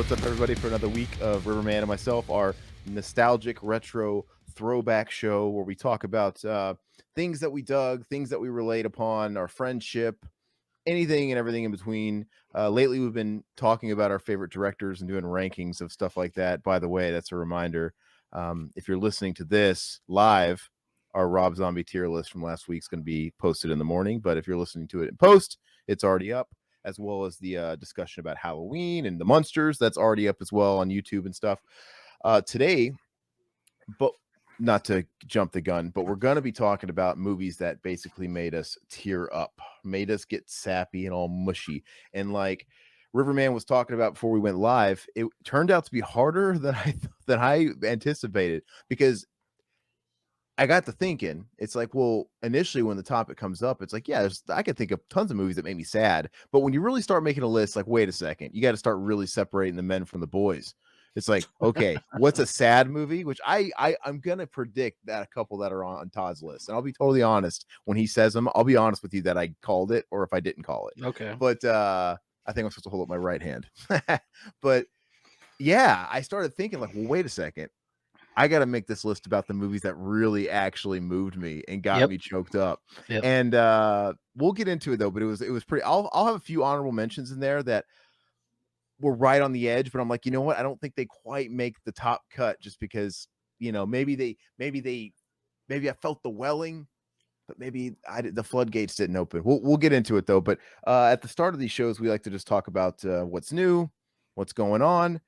What's up, everybody, for another week of Riverman and myself, our nostalgic retro throwback show where we talk about things that we dug, things that we relate upon, our friendship, anything and everything in between. Lately, we've been talking about our favorite directors and doing rankings of stuff like that. By the way, that's a reminder. If you're listening to this live, our Rob Zombie tier list from last week is going to be posted in the morning. But if you're listening to it in post, it's already up, as well as the discussion about Halloween and the Munsters. That's already up as well on YouTube and stuff. Today, but not to jump the gun, but we're going to be talking about movies that basically made us tear up, made us get sappy and all mushy. And like Riverman was talking about before we went live, it turned out to be harder than I anticipated, because I got to thinking, it's like, well, initially when the topic comes up, it's like, yeah, I can think of tons of movies that make me sad. But when you really start making a list, like, wait a second, you got to start really separating the men from the boys. It's like, okay, what's a sad movie? Which I'm gonna predict that a couple that are on Todd's list, and I'll be totally honest when he says them. I'll be honest with you that I called it, or if I didn't call it. Okay. But I think I'm supposed to hold up my right hand. But yeah, I started thinking, like, well, wait a second. I got to make this list about the movies that really actually moved me and got me choked up. Yep. And we'll get into it though, but it was pretty, I'll have a few honorable mentions in there that were right on the edge, but I'm like, you know what? I don't think they quite make the top cut, just because, you know, maybe I felt the welling, but maybe the floodgates didn't open. We'll get into it though. But at the start of these shows, we like to just talk about what's new, what's going on.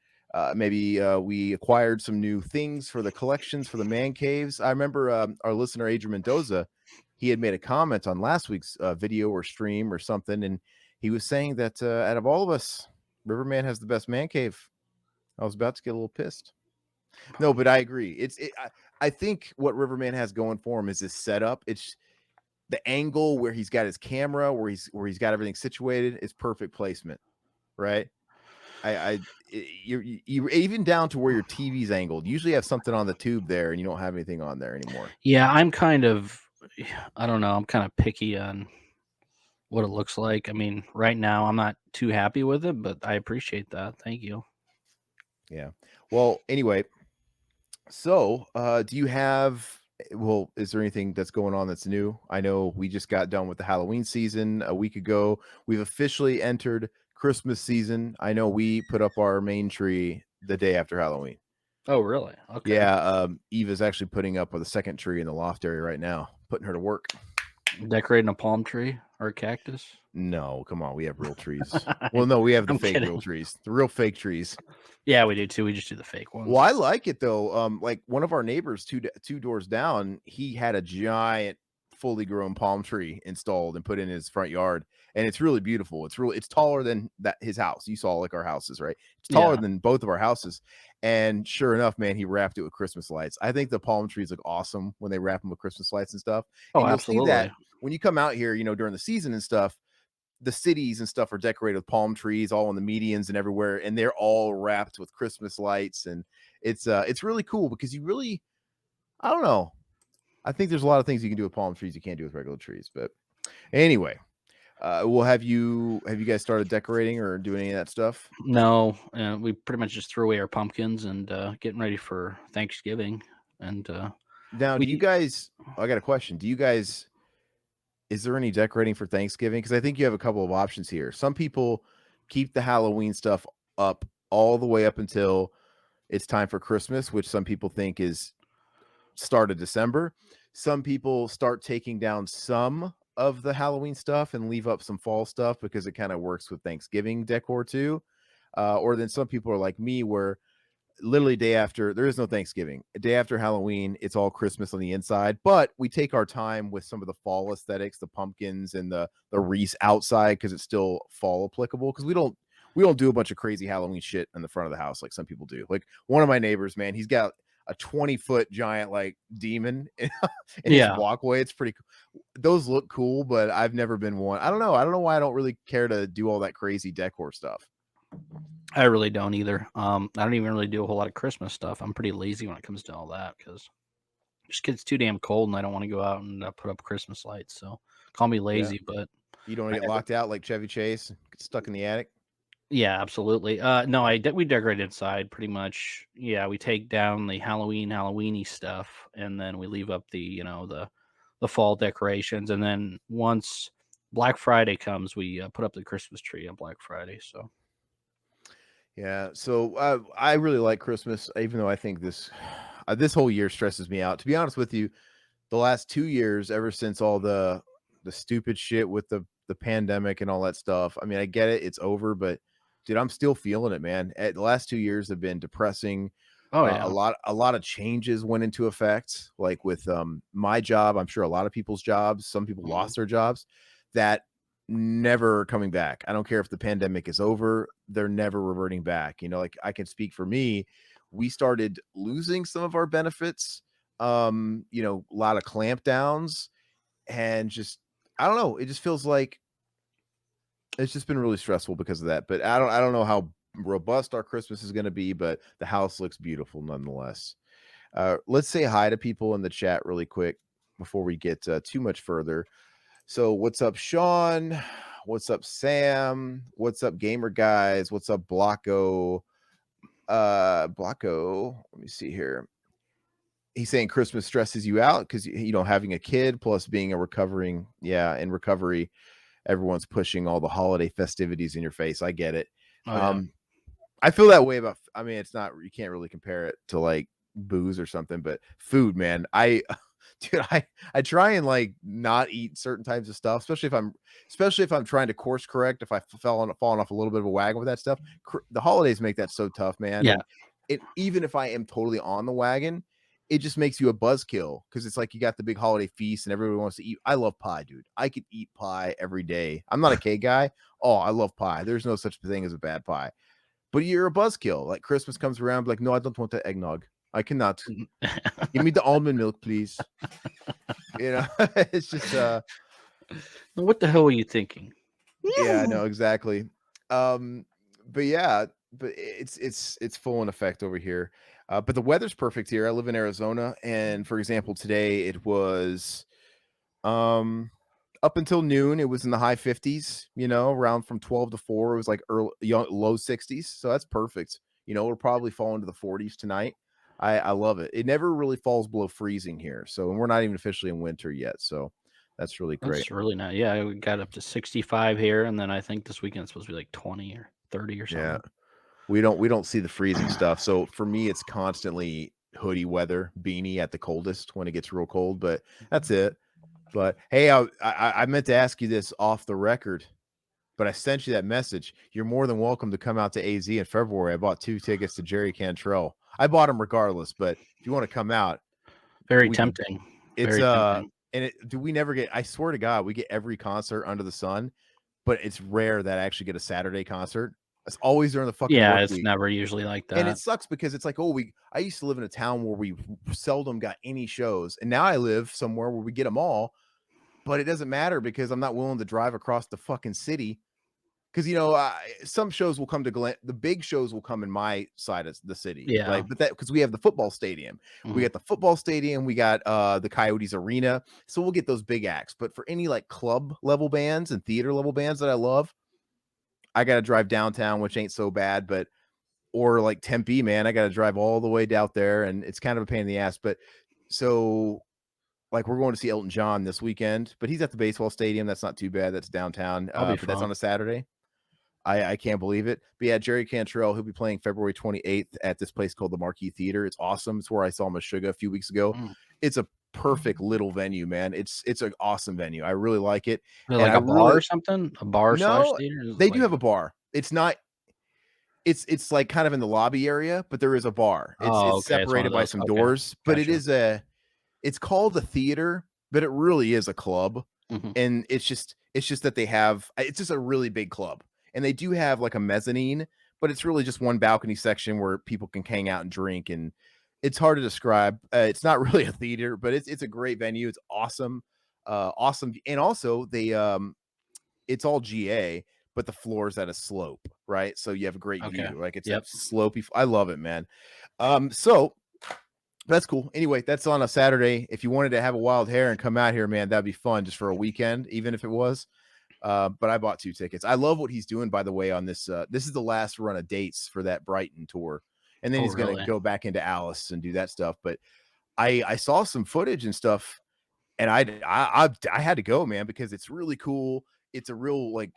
Maybe we acquired some new things for the collections for the man caves. I remember our listener Adrian Mendoza, he had made a comment on last week's video or stream or something, and he was saying that out of all of us, Riverman has the best man cave. I was about to get a little pissed. No, but I agree. I think what Riverman has going for him is his setup. It's the angle where he's got his camera, where he's got everything situated, is perfect placement, right? You're even down to where your TV's angled. You usually have something on the tube there, and you don't have anything on there anymore. Yeah, I don't know. I'm kind of picky on what it looks like. I mean, right now I'm not too happy with it, but I appreciate that. Thank you. Yeah. Well, anyway, so do you have? Well, is there anything that's going on that's new? I know we just got done with the Halloween season a week ago. We've officially entered Christmas season. I know we put up our main tree the day after Halloween. Oh, really? Okay. Yeah. Eva's actually putting up with a second tree in the loft area right now, putting her to work. Decorating a palm tree or a cactus? No, come on. We have real trees. Well, no, we have the fake kidding. real trees, the real fake trees. Yeah, we do too. We just do the fake ones. Well, I like it though. Like one of our neighbors two doors down, he had a giant fully grown palm tree installed and put in his front yard, and it's really beautiful. It's taller than his house. You saw like our houses, right? It's taller than both of our houses. And sure enough, man, he wrapped it with Christmas lights. I think the palm trees look awesome when they wrap them with Christmas lights and stuff. Oh, and you'll absolutely. see that when you come out here, you know, during the season and stuff. The cities and stuff are decorated with palm trees all in the medians and everywhere, and they're all wrapped with Christmas lights, and it's really cool because I don't know. I think there's a lot of things you can do with palm trees you can't do with regular trees. But anyway, well, have you guys started decorating or doing any of that stuff? No, we pretty much just threw away our pumpkins and getting ready for Thanksgiving. And now, do you guys? I got a question. Do you guys? Is there any decorating for Thanksgiving? Because I think you have a couple of options here. Some people keep the Halloween stuff up all the way up until it's time for Christmas, which some people think is start of December. Some people start taking down some of the Halloween stuff and leave up some fall stuff because it kind of works with Thanksgiving decor too. Or then some people are like me, where literally day after, there is no Thanksgiving, a day after Halloween, it's all Christmas on the inside, but we take our time with some of the fall aesthetics, the pumpkins and the wreaths outside, because it's still fall applicable, because we don't do a bunch of crazy Halloween shit in the front of the house like some people do. Like one of my neighbors, man, he's got a 20-foot giant like demon in his walkway. It's pretty cool. Those look cool, but I've never been one. I don't know why I don't really care to do all that crazy decor stuff. I really don't either. I don't even really do a whole lot of Christmas stuff. I'm pretty lazy when it comes to all that because just gets too damn cold and I don't want to go out and put up Christmas lights. So call me lazy, but you don't want to get locked out like Chevy Chase, get stuck in the attic. Yeah, absolutely. No, we decorate inside pretty much. Yeah, we take down the Halloweeny stuff, and then we leave up the fall decorations, and then once Black Friday comes, we put up the Christmas tree on Black Friday. So Yeah, so I really like Christmas, even though I think this this whole year stresses me out. To be honest with you, the last 2 years, ever since all the stupid shit with the pandemic and all that stuff. I mean, I get it, it's over, but dude, I'm still feeling it, man. The last 2 years have been depressing. oh A yeah. lot of changes went into effect, like with my job. I'm sure a lot of people's jobs. Some people Mhm. lost their jobs that never coming back. I don't care if the pandemic is over; they're never reverting back. You know, like I can speak for me. We started losing some of our benefits. You know, a lot of clampdowns, and just I don't know. It just feels like it's just been really stressful because of that. But I don't know how robust our Christmas is going to be, but the house looks beautiful nonetheless. Let's say hi to people in the chat really quick before we get too much further. So, what's up, Sean? What's up, Sam? What's up, gamer guys? What's up, Blocko? Blocko. Let me see here. He's saying Christmas stresses you out because you know having a kid plus being a recovering, yeah, in recovery, everyone's pushing all the holiday festivities in your face. I get it. Oh yeah. Um, I feel that way about. I mean, it's not you can't really compare it to like booze or something, but food, man. I, dude, I try and like not eat certain types of stuff, especially if I'm trying to course correct. If I fallen off a little bit of a wagon with that stuff, the holidays make that so tough, man. Yeah. And it even if I am totally on the wagon, it just makes you a buzzkill because it's like you got the big holiday feast and everybody wants to eat. I love pie, dude. I could eat pie every day. I'm not a cake guy. Oh, I love pie. There's no such thing as a bad pie. But you're a buzzkill. Like Christmas comes around, like, no, I don't want the eggnog. I cannot. Mhm. Give me the almond milk, please. You know, it's just What the hell were you thinking? yeah, no, exactly. Um, but yeah, but it's full in effect over here. But the weather's perfect here. I live in Arizona, and for example, today it was um up until noon, it was in the high 50s, you know, around from 12 to 4, it was like low 60s. So that's perfect. You know, we'll probably fall into the 40s tonight. I love it. It never really falls below freezing here. So, and we're not even officially in winter yet. So that's really great. That's really nice. Yeah, we got up to 65 here, and then I think this weekend it's supposed to be like 20 or 30 or Yeah. something. We don't see the freezing stuff. So for me, it's constantly hoodie weather, beanie at the coldest when it gets real cold, but that's it. But hey, I meant to ask you this off the record. But I sent you that message. You're more than welcome to come out to AZ in February. I bought 2 tickets to Jerry Cantrell. I bought them regardless, but if you want to come out, Very we could tempting. it's Very tempting. and it do we never get I swear to God, we get every concert under the sun, but it's rare that I actually get a Saturday concert. It's always during the fucking Yeah, work it's week. never usually like And it that. sucks because it's like, oh, I used to live in a town where we seldom got any shows. And now I live somewhere where we get them all, but it doesn't matter because I'm not willing to drive across the fucking city. Because you know, some shows will come to Glen. The big shows will come in my side of the city, Yeah. like, but that because we have the football stadium, we Mhm. got the football stadium, we got the Coyotes Arena, so we'll get those big acts. But for any like club level bands and theater level bands that I love, I got to drive downtown, which ain't so bad, but or like Tempe, man, I got to drive all the way down there, and it's kind of a pain in the ass. But so like we're going to see Elton John this weekend, but he's at the baseball stadium. That's not too bad. That's downtown, That'll be but that's fun. on a Saturday. I can't believe it. But yeah, Jerry Cantrell, he'll be playing February 28th at this place called the Marquee Theater. It's awesome. It's where I saw Meshuggah a few weeks ago. Mm. It's a perfect little venue, man. It's an awesome venue. I really like it. Is it And like I a bar or really something? A bar slash no, theater? Is it they do like have a bar. It's not it's like kind of in the lobby area, but there is a bar. oh, It's okay, it's one of separated by those. some Okay. doors, but Gotcha. it's called the theater, but it really is a club. Mhm. And it's just that they have it's just a really big club. And they do have like a mezzanine, but it's really just one balcony section where people can hang out and drink. And it's hard to describe. It's not really a theater, but it's a great venue. It's awesome. Awesome. And also it's all GA, but the floor is at a slope, right? So you have a great Okay. view. Like it's a Yep. slopey. I love it, man. So that's cool. Anyway, that's on a Saturday. If you wanted to have a wild hair and come out here, man, that'd be fun just for a weekend, even if it was. But I bought 2 tickets. I love what he's doing, by the way, on this. This is the last run of dates for that Brighton tour, and then Oh, he's gonna really? go back into Alice and do that stuff. But I saw some footage and stuff, and I had to go, man, because it's really cool. It's a real like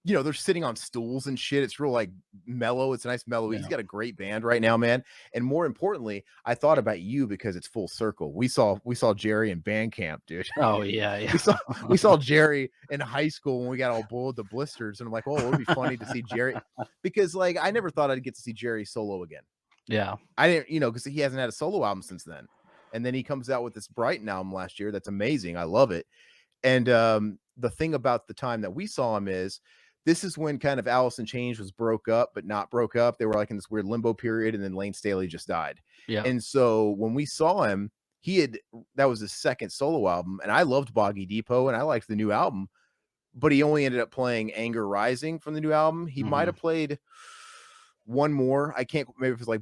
they're sitting on stools and shit. It's real like mellow. It's a nice mellow. He's Yeah. got a great band right now, man. And more importantly, I thought about you because it's full circle. We saw Jerry in band camp, dude. Oh, yeah, We yeah. saw we saw Jerry in high school when we got all bored the blisters, and I'm like, oh, it would be funny to see Jerry because like I never thought I'd get to see Jerry solo again. Yeah. I didn't, because he hasn't had a solo album since then. And then he comes out with this Brighton album last year. That's amazing. I love it. And the thing about the time that we saw him is this is when kind of Alice in Chains was broke up, but not broke up. They were like in this weird limbo period, and then Lane Staley just died. Yeah. And so when we saw him, that was his second solo album, and I loved Boggy Depot and I liked the new album, but he only ended up playing Anger Rising from the new album. He might Mhm. have played one more. I can't, maybe it was like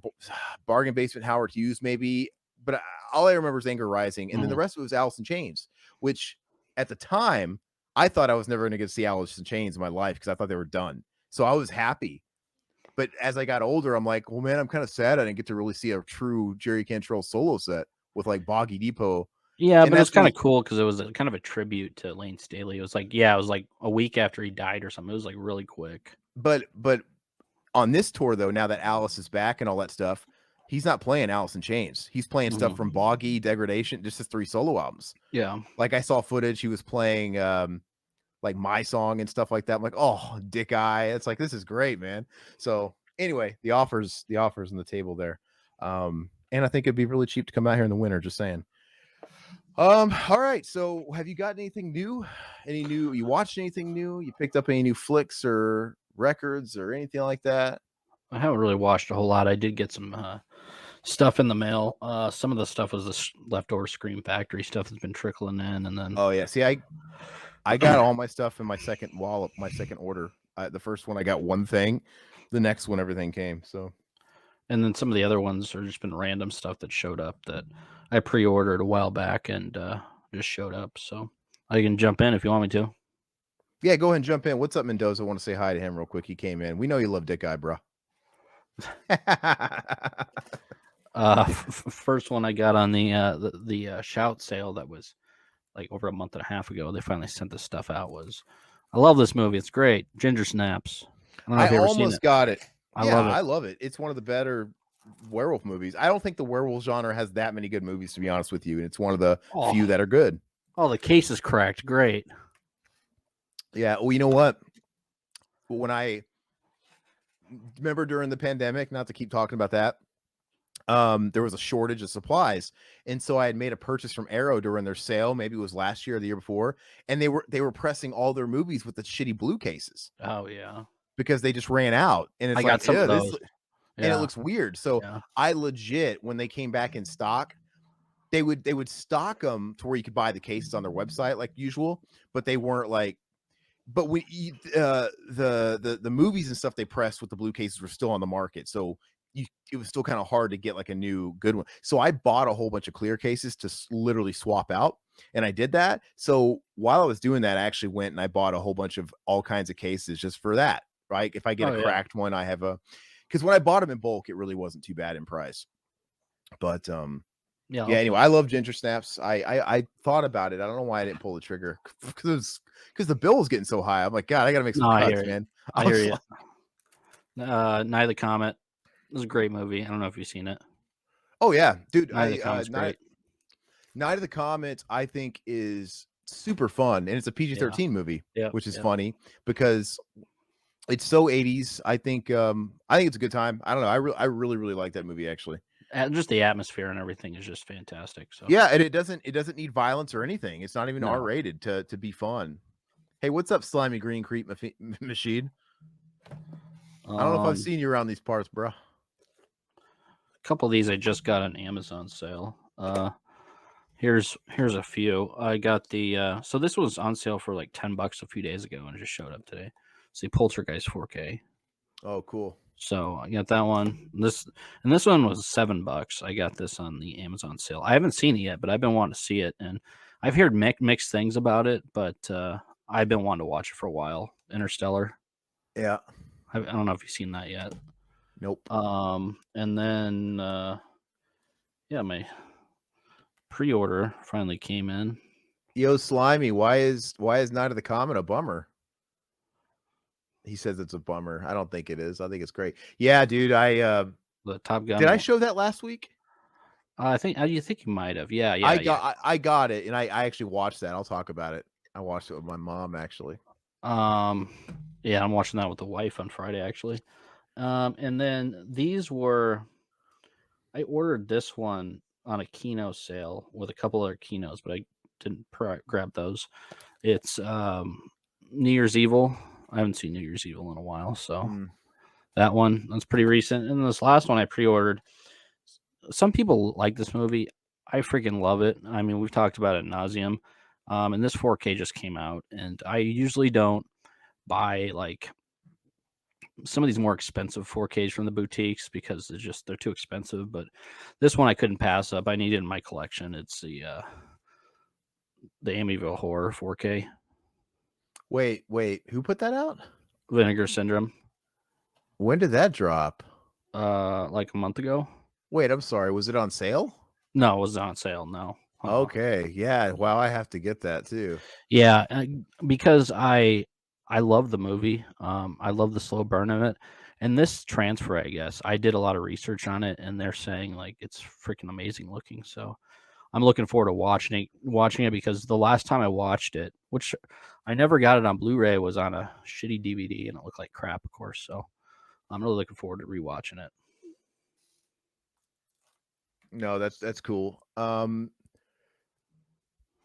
Bargain Basement Howard Hughes, maybe, but all I remember is Anger Rising. And then the Mhm. rest of it was Alice in Chains, which at the time I thought I was never going to get to see Alice in Chains in my life because I thought they were done. So I was happy. But as I got older, I'm like, well, man, I'm kind of sad I didn't get to really see a true Jerry Cantrell solo set with like Boggy Depot. Yeah, And but it was that's when kinda cool because it was a kind of a tribute to Lane Staley. It was like it was like a week after he died or something. It was, like, really quick. but on this tour though, now that Alice is back and all that stuff, he's not playing Alice in Chains. He's playing stuff Mhm. from Boggy, Degradation, just his 3 solo albums. Yeah. Like I saw footage, he was playing like My Song and stuff like that. I'm like, oh, Dick Eye. It's like this is great, man. So anyway, the offers on the table there. And I think it'd be really cheap to come out here in the winter, just saying. All right. So have you got anything new? You watched anything new? You picked up any new flicks or records or anything like that? I haven't really watched a whole lot. I did get some, stuff in the mail. Some of the stuff was this leftover Scream Factory stuff that's been trickling in, and then Oh yeah. See, I got all my stuff in my second wallet, my second order. The first one I got one thing, the next one everything came. So some of the other ones are just been random stuff that showed up that I pre-ordered a while back and, just showed up, so I can jump in if you want me to. yeah, go ahead and jump in. What's up, Mendoza? I want to say hi to him real quick. He came in. We know you love Dick Eye, bro. First one I got on the Shout sale that was, like, over a month and a half ago. They finally sent this stuff out was I love this movie. It's great. Ginger Snaps. I don't know I if you've ever seen almost it. got it. I Yeah, love it. I love it. It's one of the better werewolf movies. I don't think the werewolf genre has that many good movies, to be honest with you. And it's one of the few Oh, that are good. the case is cracked. Great. Yeah. Well, you know what? When I remember during the pandemic, not to keep talking about that, there was a shortage of supplies, and so I had made a purchase from Arrow during their sale. Maybe it was last year or the year before, and they were pressing all their movies with the shitty blue cases Oh, yeah. because they just ran out. And I it's got like, some of yeah, this, those. and it Yeah, looks weird. So yeah. I legit, when they came back in stock, they would stock them to where you could buy the cases on their website like usual, but they weren't like. But the movies and stuff they pressed with the blue cases were still on the market, so it was still kind of hard to get like a new good one. So I bought a whole bunch of clear cases to literally swap out, and I did that. So while I was doing that, I actually went and I bought a whole bunch of all kinds of cases just for that. Right? If I get a Oh, yeah. cracked one, I have because when I bought them in bulk, it really wasn't too bad in price. But Yeah, yeah, hopefully. anyway, I love ginger snaps. I thought about it. I don't know why I didn't pull the trigger because the bill was getting so high. I'm like, God, I got to make some No, I cuts, hear you. man. I I hear was you. like, Night of the Comet. It was a great movie. I don't know if you've seen it. oh yeah, dude. Night of the Comet's great. Night of the Comets, I think is super fun, and it's a Yeah. PG-13 movie, Yep, which is yep. funny because it's so 80s. I think it's a good time. I don't know. I really really like that movie actually. And just the atmosphere and everything is just fantastic, so Yeah, and it doesn't need violence or anything. It's not even no. R-rated to be fun. Hey, what's up, Slimy Green Creep Machine? I don't know if I've A seen you around these parts, bro. couple of these I just got on Amazon sale. Here's a few. I got the so this was on sale for like $10 a few days ago and it just showed up today. See Poltergeist 4K. Oh, cool. So I got that one. This one was $7. I got this on the Amazon sale. I haven't seen it yet, but I've been wanting to see it, and I've heard mixed things about it. But I've been wanting to watch it for a while. Interstellar. Yeah. I don't know if you've seen that yet. Nope. And then yeah, my pre-order finally came in. Yo, Slimy, why is Night of the Comet a bummer? He says it's a bummer. I don't think it is. I think it's great. Yeah, dude. The Top Gun. Did I show that last week? I think you might have. Yeah, yeah. I got it, and I actually watched that. I'll talk about it. I watched it with my mom actually. Yeah, I'm watching that with the wife on Friday actually. And then these were I ordered this one on a Kino sale with a couple other Kinos, but I didn't grab those. It's New Year's Evil. I haven't seen New Year's Evil in a while, so that that's pretty recent. And this last one I pre-ordered. Some people like this movie. I freaking love it. I mean, we've talked about it ad nauseum. And this 4K just came out, and I usually don't buy like some of these more expensive 4Ks from the boutiques because they're too expensive. But this one I couldn't pass up. I need it in my collection. It's the Amityville Horror 4K. Wait, who put that out? Vinegar Syndrome. When did that drop? Like a month ago. Wait, I'm sorry. Was it on sale? No, it was on sale. No. Okay. Yeah. Wow. I have to get that too. Yeah, because I love the movie. I love the slow burn of it. And this transfer, I guess, I did a lot of research on it, and they're saying like it's freaking amazing looking. So I'm looking forward to watching it because the last time I watched it, which I never got it on Blu-ray, was on a shitty DVD, and it looked like crap, of course. So I'm really looking forward to rewatching it. No, that's cool.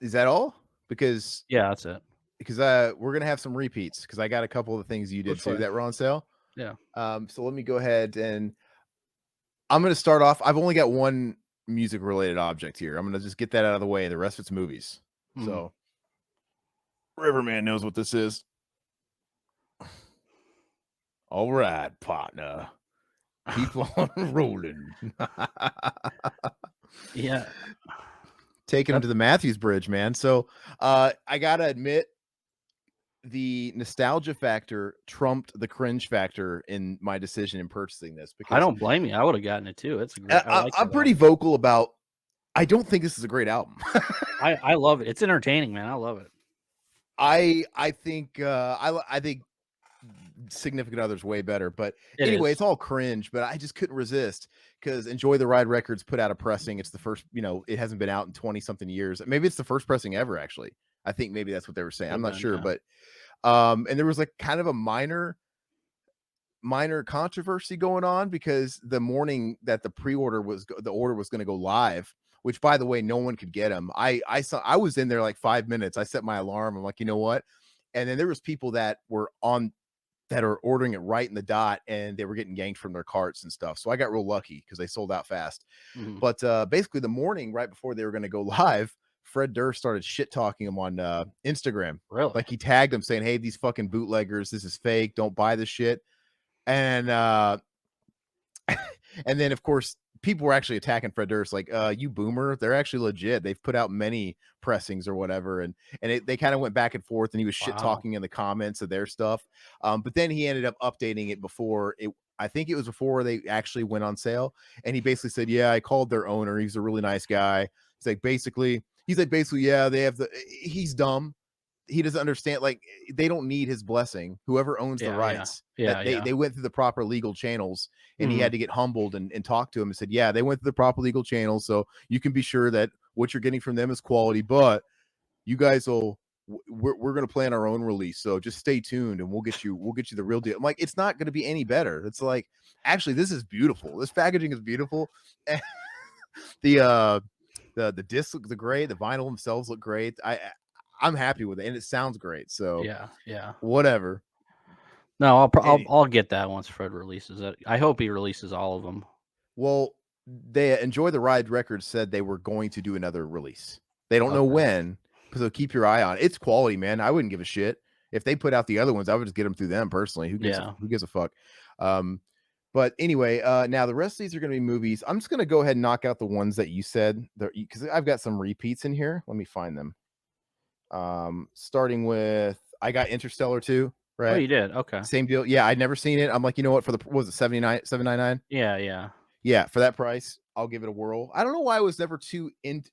Is that all? Because Yeah, that's it. Because we're gonna have some repeats because I got a couple of the things you did That's too fine. that were on sale. Yeah. So let me go ahead and I'm gonna start off. I've only got one music related object here. I'm gonna just get that out of the way. The rest of it's movies. Mhm. So Riverman knows what this is. All right, partner. Keep on rolling. Yeah. Taking him to the Matthews Bridge, man. So I gotta admit, the nostalgia factor trumped the cringe factor in my decision in purchasing this I because don't blame you. I would have gotten it too. It's a great. I like I'm that pretty album. vocal about I don't think this is a great album. I love it. It's entertaining, man. I love it. I think I think Significant Other's way better, but anyway, it's all cringe, but I just couldn't resist because Enjoy the Ride Records put out a pressing. It's the first, it hasn't been out in 20 something years. Maybe it's the first pressing ever, actually. I think maybe that's what they were saying. I'm not sure, yeah. but and there was like kind of a minor controversy going on because the morning that the order was going to go live, which by the way, no one could get them. I was in there like 5 minutes. I set my alarm. I'm like, you know what? And then there was people that are ordering it right in the dot, and they were getting yanked from their carts and stuff. So I got real lucky because they sold out fast. Mhm. But basically, the morning right before they were going to go live, Fred Durst started shit talking him on Instagram. Really? Like he tagged them saying, "Hey, these fucking bootleggers, this is fake. Don't buy this shit." And and then of course people were actually attacking Fred Durst, like, you boomer, they're actually legit. They've put out many pressings or whatever. And they kind of went back and forth, and he was shit talking in the comments of their stuff. But then he ended up updating it before it. I think it was before they actually went on sale. And he basically said, yeah, I called their owner. He's a really nice guy. He's like, basically, yeah, he's dumb. He doesn't understand, like, they don't need his blessing. Whoever owns the rights, that they went through the proper legal channels, and he had to get humbled and talk to him and said, yeah, they went through the proper legal channels, so you can be sure that what you're getting from them is quality, but you guys we're going to plan our own release, so just stay tuned and we'll get you the real deal. I'm like, it's not going to be any better. It's like, actually, this is beautiful. This packaging is beautiful. The discs look great. The vinyl themselves look great. I'm happy with it, and it sounds great. So yeah, whatever. No, I'll get that once Fred releases it. I hope he releases all of them. Well, they Enjoy the Ride Records said they were going to do another release. They don't know when, so keep your eye on it. It's quality, man. I wouldn't give a shit if they put out the other ones. I would just get them through them personally. Who gives a fuck? But anyway, now the rest of these are going to be movies. I'm just going to go ahead and knock out the ones that you said, because I've got some repeats in here. Let me find them. Starting with, I got Interstellar too, Oh, right? you did? Okay. Same deal. Yeah, I'd never seen it. I'm like, you know what? For the what was it 79 799? Yeah, yeah. Yeah, for that price, I'll give it a whirl. I don't know why I was never too in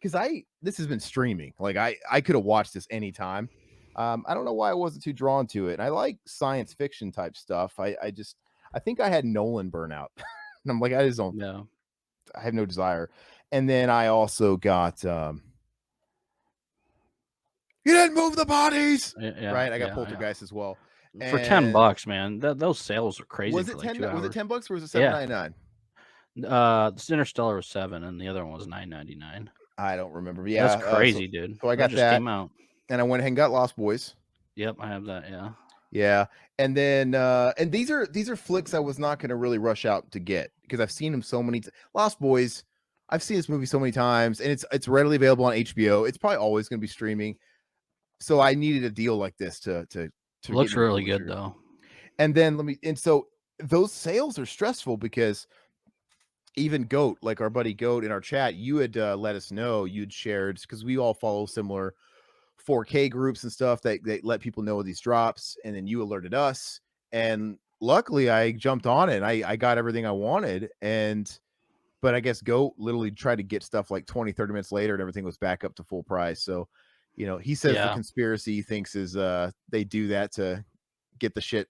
because I this has been streaming. Like I could have watched this anytime. I don't know why I wasn't too drawn to it. And I like science fiction type stuff. I just I think I had Nolan burnout. And I'm like, I just don't Yeah. I have no desire. And then I also got you didn't move the bodies. Yeah, Right. I got yeah, yeah. Poltergeist as well. For 10 And bucks, man, those sales are crazy was for it like 10 2 was it hours. 10 bucks or was it Yeah. 7.99? This Interstellar was 7 and the other one was 9.99. I don't remember. That's Yeah. crazy, dude. So I That got just that. came out. And I went ahead and got Lost Boys. Yep, I have that, yeah. Yeah. And then and these are flicks I was not going to really rush out to get because I've seen them so many Lost Boys. I've seen this movie so many times and it's readily available on HBO. It's probably always going to be streaming. So I needed a deal like this to get Looks me to pull really the good, trigger. though. And then so those sales are stressful because even Goat, like our buddy Goat in our chat, you had let us know you'd shared because we all follow similar 4K groups and stuff that let people know of these drops, and then you alerted us. And luckily, I jumped on it. I got everything I wanted, but I guess Goat literally tried to get stuff like 20, 30 minutes later, and everything was back up to full price. So, he says the Yeah. conspiracy he thinks is they do that to get the shit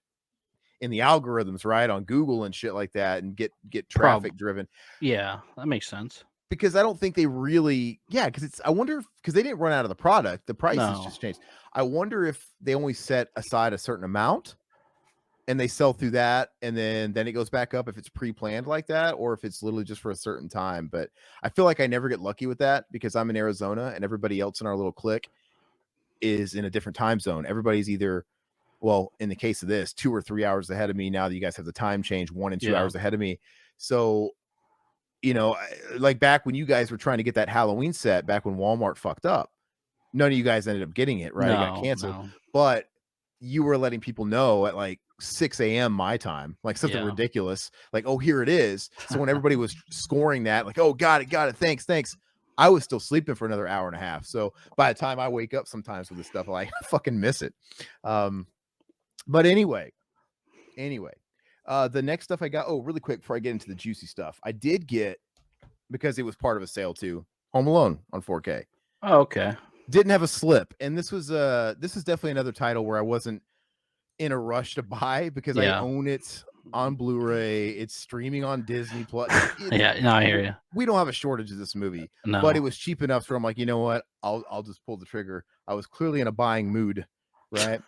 in the algorithms, right, on Google and shit like that, and get Prob traffic driven. Yeah, that makes sense. Because I don't think they really because it's I wonder if because they didn't run out of the product, the prices No. just changed. I wonder if they only set aside a certain amount and they sell through that and then it goes back up if it's pre-planned like that or if it's literally just for a certain time. But I feel like I never get lucky with that because I'm in Arizona and everybody else in our little clique is in a different time zone. Everybody's either well, in the case of this, 2 or 3 hours ahead of me now that you guys have the time change, 1 and 2 Yeah. hours ahead of me. So like back when you guys were trying to get that Halloween set back when Walmart fucked up, none of you guys ended up getting it, right? It got No, canceled, no. but you were letting people know at like 6 a.m. my time, like something Yeah. ridiculous, like, oh, here it is. So when everybody was scoring that, like, oh, got it, thanks. I was still sleeping for another hour and a half. So by the time I wake up sometimes with this stuff, I fucking miss it. But anyway, the next stuff I got, oh, really quick before I get into the juicy stuff, I did get because it was part of a sale too. Home Alone on 4K. Oh, okay. Didn't have a slip, and this is definitely another title where I wasn't in a rush to buy because I Yeah. own it on Blu-ray. It's streaming on Disney Plus. Yeah, no, I hear you. We don't have a shortage of this movie, but it No. was cheap enough so I'm like, you know what? I'll just pull the trigger. I was clearly in a buying mood, right?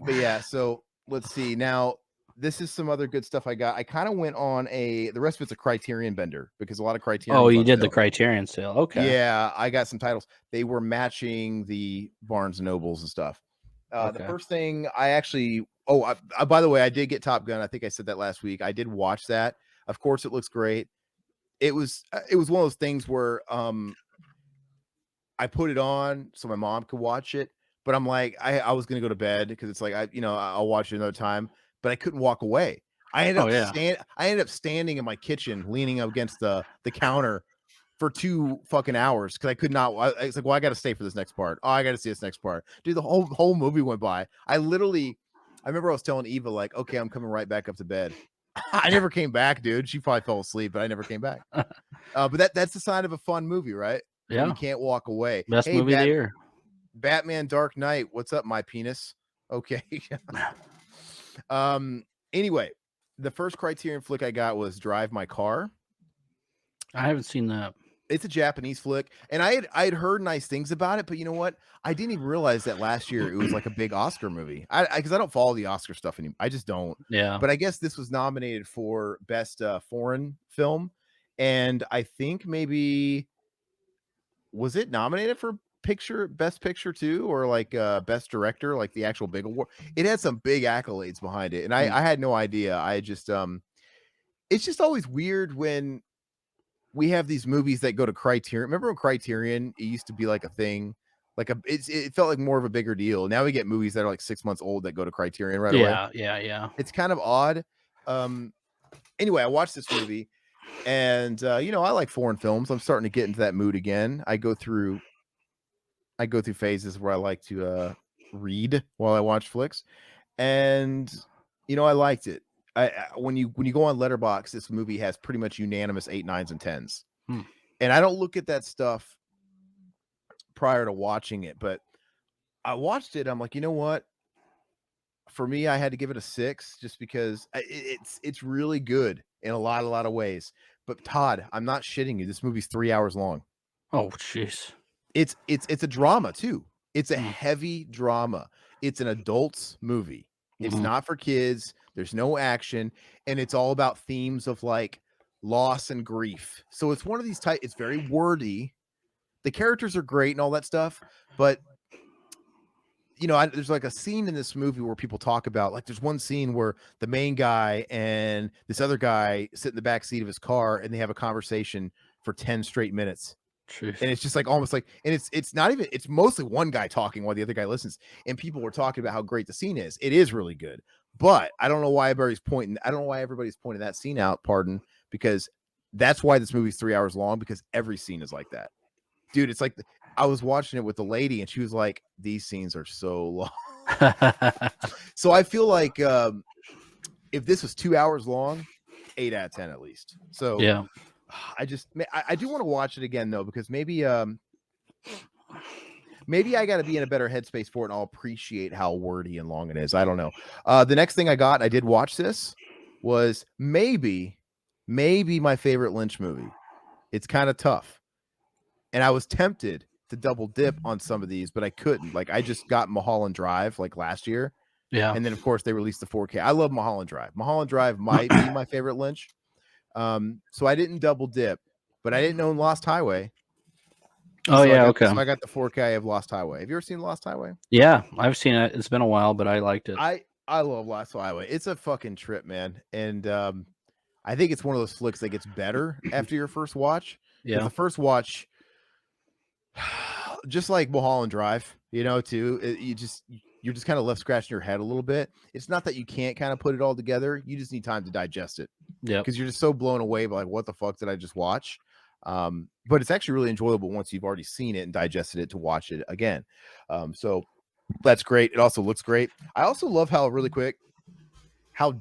But yeah, so let's see. Now, this is some other good stuff I got. I kind of went on the rest of it's a Criterion bender because a lot of Criterion Oh, was you on did the sale. Criterion sale. Okay. Yeah, I got some titles. They were matching the Barnes and Nobles and stuff. The Okay. first thing I actually, by the way, I did get Top Gun. I think I said that last week. I did watch that. Of course, it looks great. It was one of those things where I put it on so my mom could watch it, but I'm like, I was gonna go to bed because it's like I'll watch it another time, but I couldn't walk away. Oh, yeah. I ended up standing in my kitchen, leaning up against the counter for 2 fucking hours because I could not. I was like, well, I got to stay for this next part. Oh, I got to see this next part, dude. The whole movie went by. I remember I was telling Eva like, okay, I'm coming right back up to bed. I never came back, dude. She probably fell asleep, but I never came back. But that's the sign of a fun movie, right? When you Yeah. can't walk away. Best Hey, movie of the year. Batman Dark Knight, what's up, my penis? Okay. Anyway, the first Criterion flick I got was Drive My Car. I haven't seen that. It's a Japanese flick, and I had heard nice things about it, but you know what? I didn't even realize that last year it was like a big Oscar movie. Because I don't follow the Oscar stuff anymore. I just don't. Yeah. But I guess this was nominated for best foreign film, and I think maybe was it nominated for best picture too, or like best director, like the actual big award. It had some big accolades behind it, and I had no idea. I just it's just always weird when we have these movies that go to Criterion. Remember when Criterion, it used to be like a thing, like it felt like more of a bigger deal. Now we get movies that are like 6 months old that go to Criterion right away. Yeah. It's kind of odd. Anyway, I watched this movie and I like foreign films. I'm starting to get into that mood again. I go through phases where I like to read while I watch flicks, and I liked it. When you go on Letterboxd, this movie has pretty much unanimous 8, 9s, and 10s. Hmm. And I don't look at that stuff prior to watching it, but I watched it. I'm like, you know what? For me, I had to give it a 6 just because it's really good in a lot of ways. But Todd, I'm not shitting you. This movie's 3 hours long. Oh, jeez. It's a drama too. It's a Hmm. heavy drama. It's an adult's movie. It's Hmm. not for kids. There's no action, and it's all about themes of like loss and grief. So it's one of these type. It's very wordy. The characters are great and all that stuff, but there's like a scene in this movie where people talk about, like, there's one scene where the main guy and this other guy sit in the back seat of his car and they have a conversation for 10 straight minutes. Jeez. And it's just like almost like, and it's not even, it's mostly one guy talking while the other guy listens. And people were talking about how great the scene is. It is really good. But I don't know why everybody's pointing that scene out, pardon, because that's why this movie's 3 hours long, because every scene is like that. Dude, it's like I was watching it with the lady and she was like, these scenes are so long. So I feel like if this was 2 hours long, 8 out of 10 at least. So Yeah. I do want to watch it again though, because maybe I got to be in a better headspace for it, and I'll appreciate how wordy and long it is. I don't know. The next thing I did watch this, was maybe my favorite Lynch movie. It's kind of tough. And I was tempted to double dip on some of these, but I couldn't. Like, I just got Mulholland Drive like last year. Yeah. And then of course they released the 4K. I love Mulholland Drive. Mulholland Drive might be my favorite Lynch. So I didn't double dip, but I didn't own Lost Highway. Oh, yeah. Okay. So I got the 4K of Lost Highway. Have you ever seen Lost Highway? Yeah, I've seen it. It's been a while, but I liked it. I love Lost Highway. It's a fucking trip, man. And I think it's one of those flicks that gets better after your first watch. Because Yeah. the first watch, just like Mulholland Drive, too, you're just kind of left scratching your head a little bit. It's not that you can't kind of put it all together. You just need time to digest it. Yeah. Because you're just so blown away by like, what the fuck did I just watch? But it's actually really enjoyable once you've already seen it and digested it to watch it again. So that's great. It also looks great. I also love how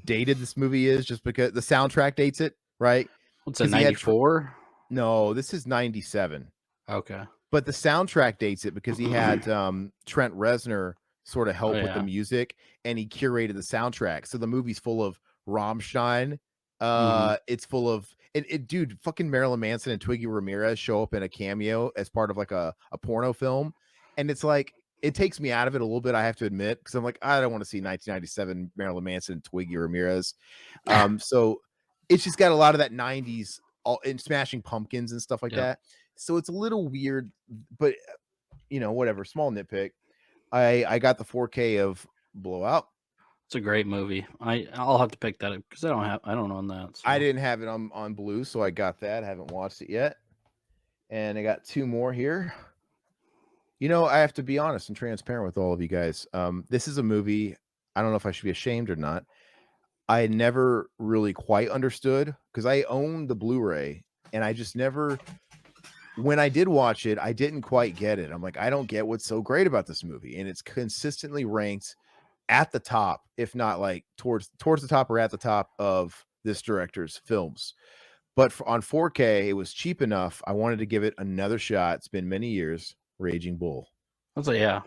dated this movie is, just because the soundtrack dates it, right? What's it, 94? No, this is 97. Okay. But the soundtrack dates it because he had Trent Reznor sort of help with the music, and he curated the soundtrack. So the movie's full of Rammstein. It's full of dude, fucking Marilyn Manson and Twiggy Ramirez show up in a cameo as part of like a porno film. And it's like, it takes me out of it a little bit, I have to admit, because I'm like, I don't want to see 1997 Marilyn Manson and Twiggy Ramirez. So it's just got a lot of that 90s all in Smashing Pumpkins and stuff like that. So it's a little weird, but whatever, small nitpick. I got the 4K of Blowout. It's a great movie. I'll have to pick that up because I don't own that. So. I didn't have it on Blue, so I got that. I haven't watched it yet. And I got 2 more here. I have to be honest and transparent with all of you guys. This is a movie, I don't know if I should be ashamed or not. I never really quite understood, because I own the Blu-ray, and I just never, when I did watch it, I didn't quite get it. I'm like, I don't get what's so great about this movie. And it's consistently ranked at the top, if not like towards the top or at the top of this director's films. But on 4K, it was cheap enough. I wanted to give it another shot. It's been many years. Raging Bull. Yeah.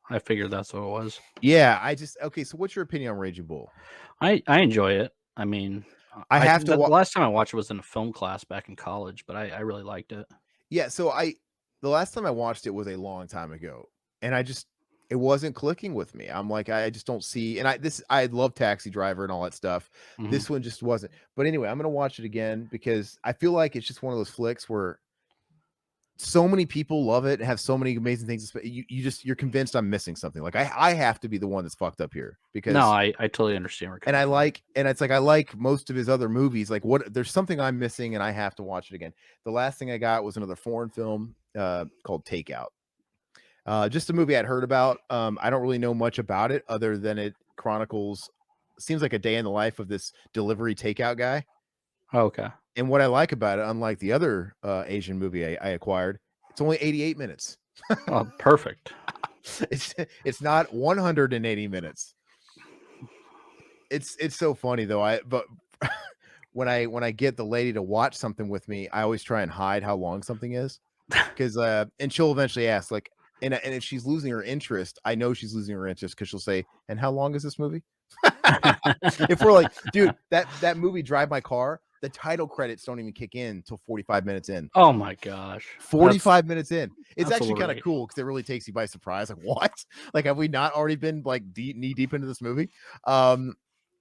I figured that's what it was. Yeah, okay. So what's your opinion on Raging Bull? I enjoy it. I mean, the last time I watched it was in a film class back in college, but I really liked it. Yeah, so the last time I watched it was a long time ago, and it wasn't clicking with me. I'm like, I just don't see, and I love Taxi Driver and all that stuff. This one just wasn't. But anyway, I'm gonna watch it again because I feel like it's just one of those flicks where so many people love it and have so many amazing things. You're convinced I'm missing something. Like I have to be the one that's fucked up here, because no, I totally understand. And it's like, I like most of his other movies. Like, there's something I'm missing and I have to watch it again. The last thing I got was another foreign film called Takeout. Just a movie I'd heard about. I don't really know much about it other than it chronicles, seems like a day in the life of this delivery takeout guy. Oh, okay. And what I like about it, unlike the other Asian movie I acquired, it's only 88 minutes. Oh, perfect. It's not 180 minutes. It's so funny though. But when I get the lady to watch something with me, I always try and hide how long something is because and she'll eventually ask like, and if she's losing her interest, I know she's losing her interest because she'll say, "And how long is this movie?" If we're like, dude, that movie Drive My Car, the title credits don't even kick in until 45 minutes in. Oh my gosh. 45 minutes in. It's that's actually kind of already cool because it really takes you by surprise. Like, what? Like, have we not already been like knee deep into this movie?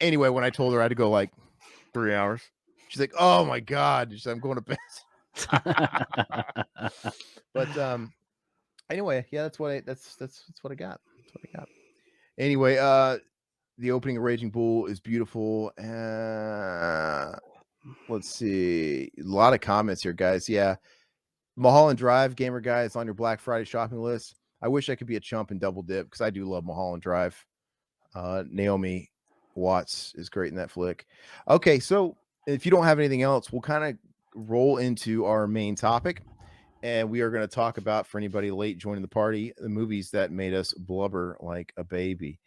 Anyway, when I told her I had to go like 3 hours, she's like, "Oh my god," she's like, "I'm going to bed." But anyway, yeah, that's what I that's what I got. That's what I got. Anyway, the opening of Raging Bull is beautiful. Let's see. A lot of comments here, guys. Yeah. Mulholland Drive, gamer guy, is on your Black Friday shopping list. I wish I could be a chump and double dip because I do love Mulholland Drive. Naomi Watts is great in that flick. Okay, so if you don't have anything else, we'll kind of roll into our main topic. And we are going to talk about, for anybody late joining the party, the movies that made us blubber like a baby.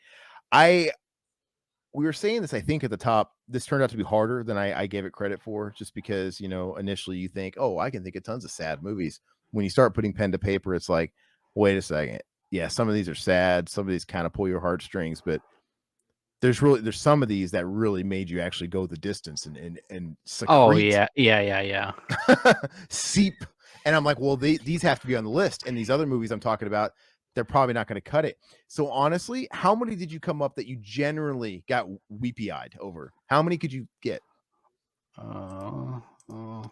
We were saying this, I think, at the top. This turned out to be harder than I gave it credit for, just because, initially you think, oh, I can think of tons of sad movies. When you start putting pen to paper, it's like, wait a second. Yeah, some of these are sad. Some of these kind of pull your heartstrings, but there's some of these that really made you actually go the distance and secrete. Oh yeah. Seep. And I'm like, well, these have to be on the list. And these other movies I'm talking about, they're probably not going to cut it. So honestly, how many did you come up that you generally got weepy-eyed over? How many could you get?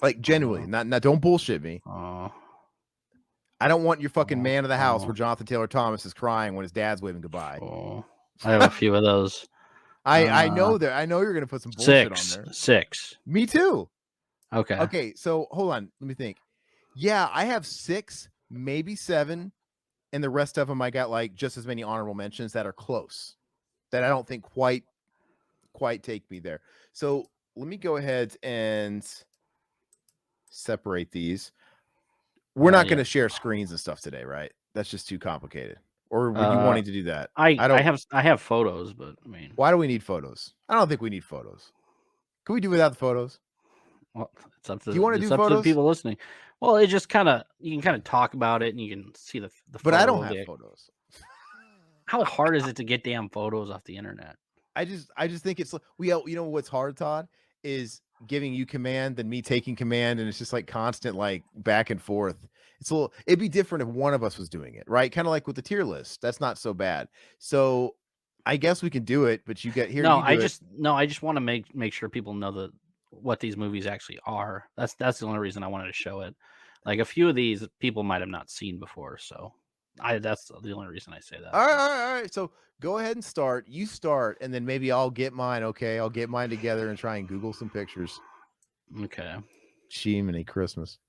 Like genuinely, not don't bullshit me. I don't want your fucking Man of the House where Jonathan Taylor Thomas is crying when his dad's waving goodbye. I have a few of those. I know that. I know you're going to put some bullshit on there. 6. Me too. Okay. Okay. So hold on. Let me think. Yeah, I have 6, maybe 7. And the rest of them, I got like just as many honorable mentions that are close, that I don't think quite take me there. So let me go ahead and separate these. We're not going to share screens and stuff today, right? That's just too complicated. Or were you wanting to do that? I have photos, but I mean, why do we need photos? I don't think we need photos. Can we do without the photos? Well, it's up to, do you want to do up photos? to the people listening. Well, it just you can kind of talk about it and you can see the but I don't have photos. How hard is it to get damn photos off the internet? I just think it's what's hard, Todd, is giving you command and me taking command, and it's just like constant like back and forth. It'd be different if one of us was doing it, right? Kind of like with the tier list. That's not so bad. So I guess we can do it, but you get here. I just want to make sure people know what these movies actually are. That's the only reason I wanted to show it. Like a few of these people might have not seen before, so that's the only reason I say that. All right. So go ahead and start. You start, and then maybe I'll get mine. Okay, I'll get mine together and try and Google some pictures. Okay. Jiminy Christmas.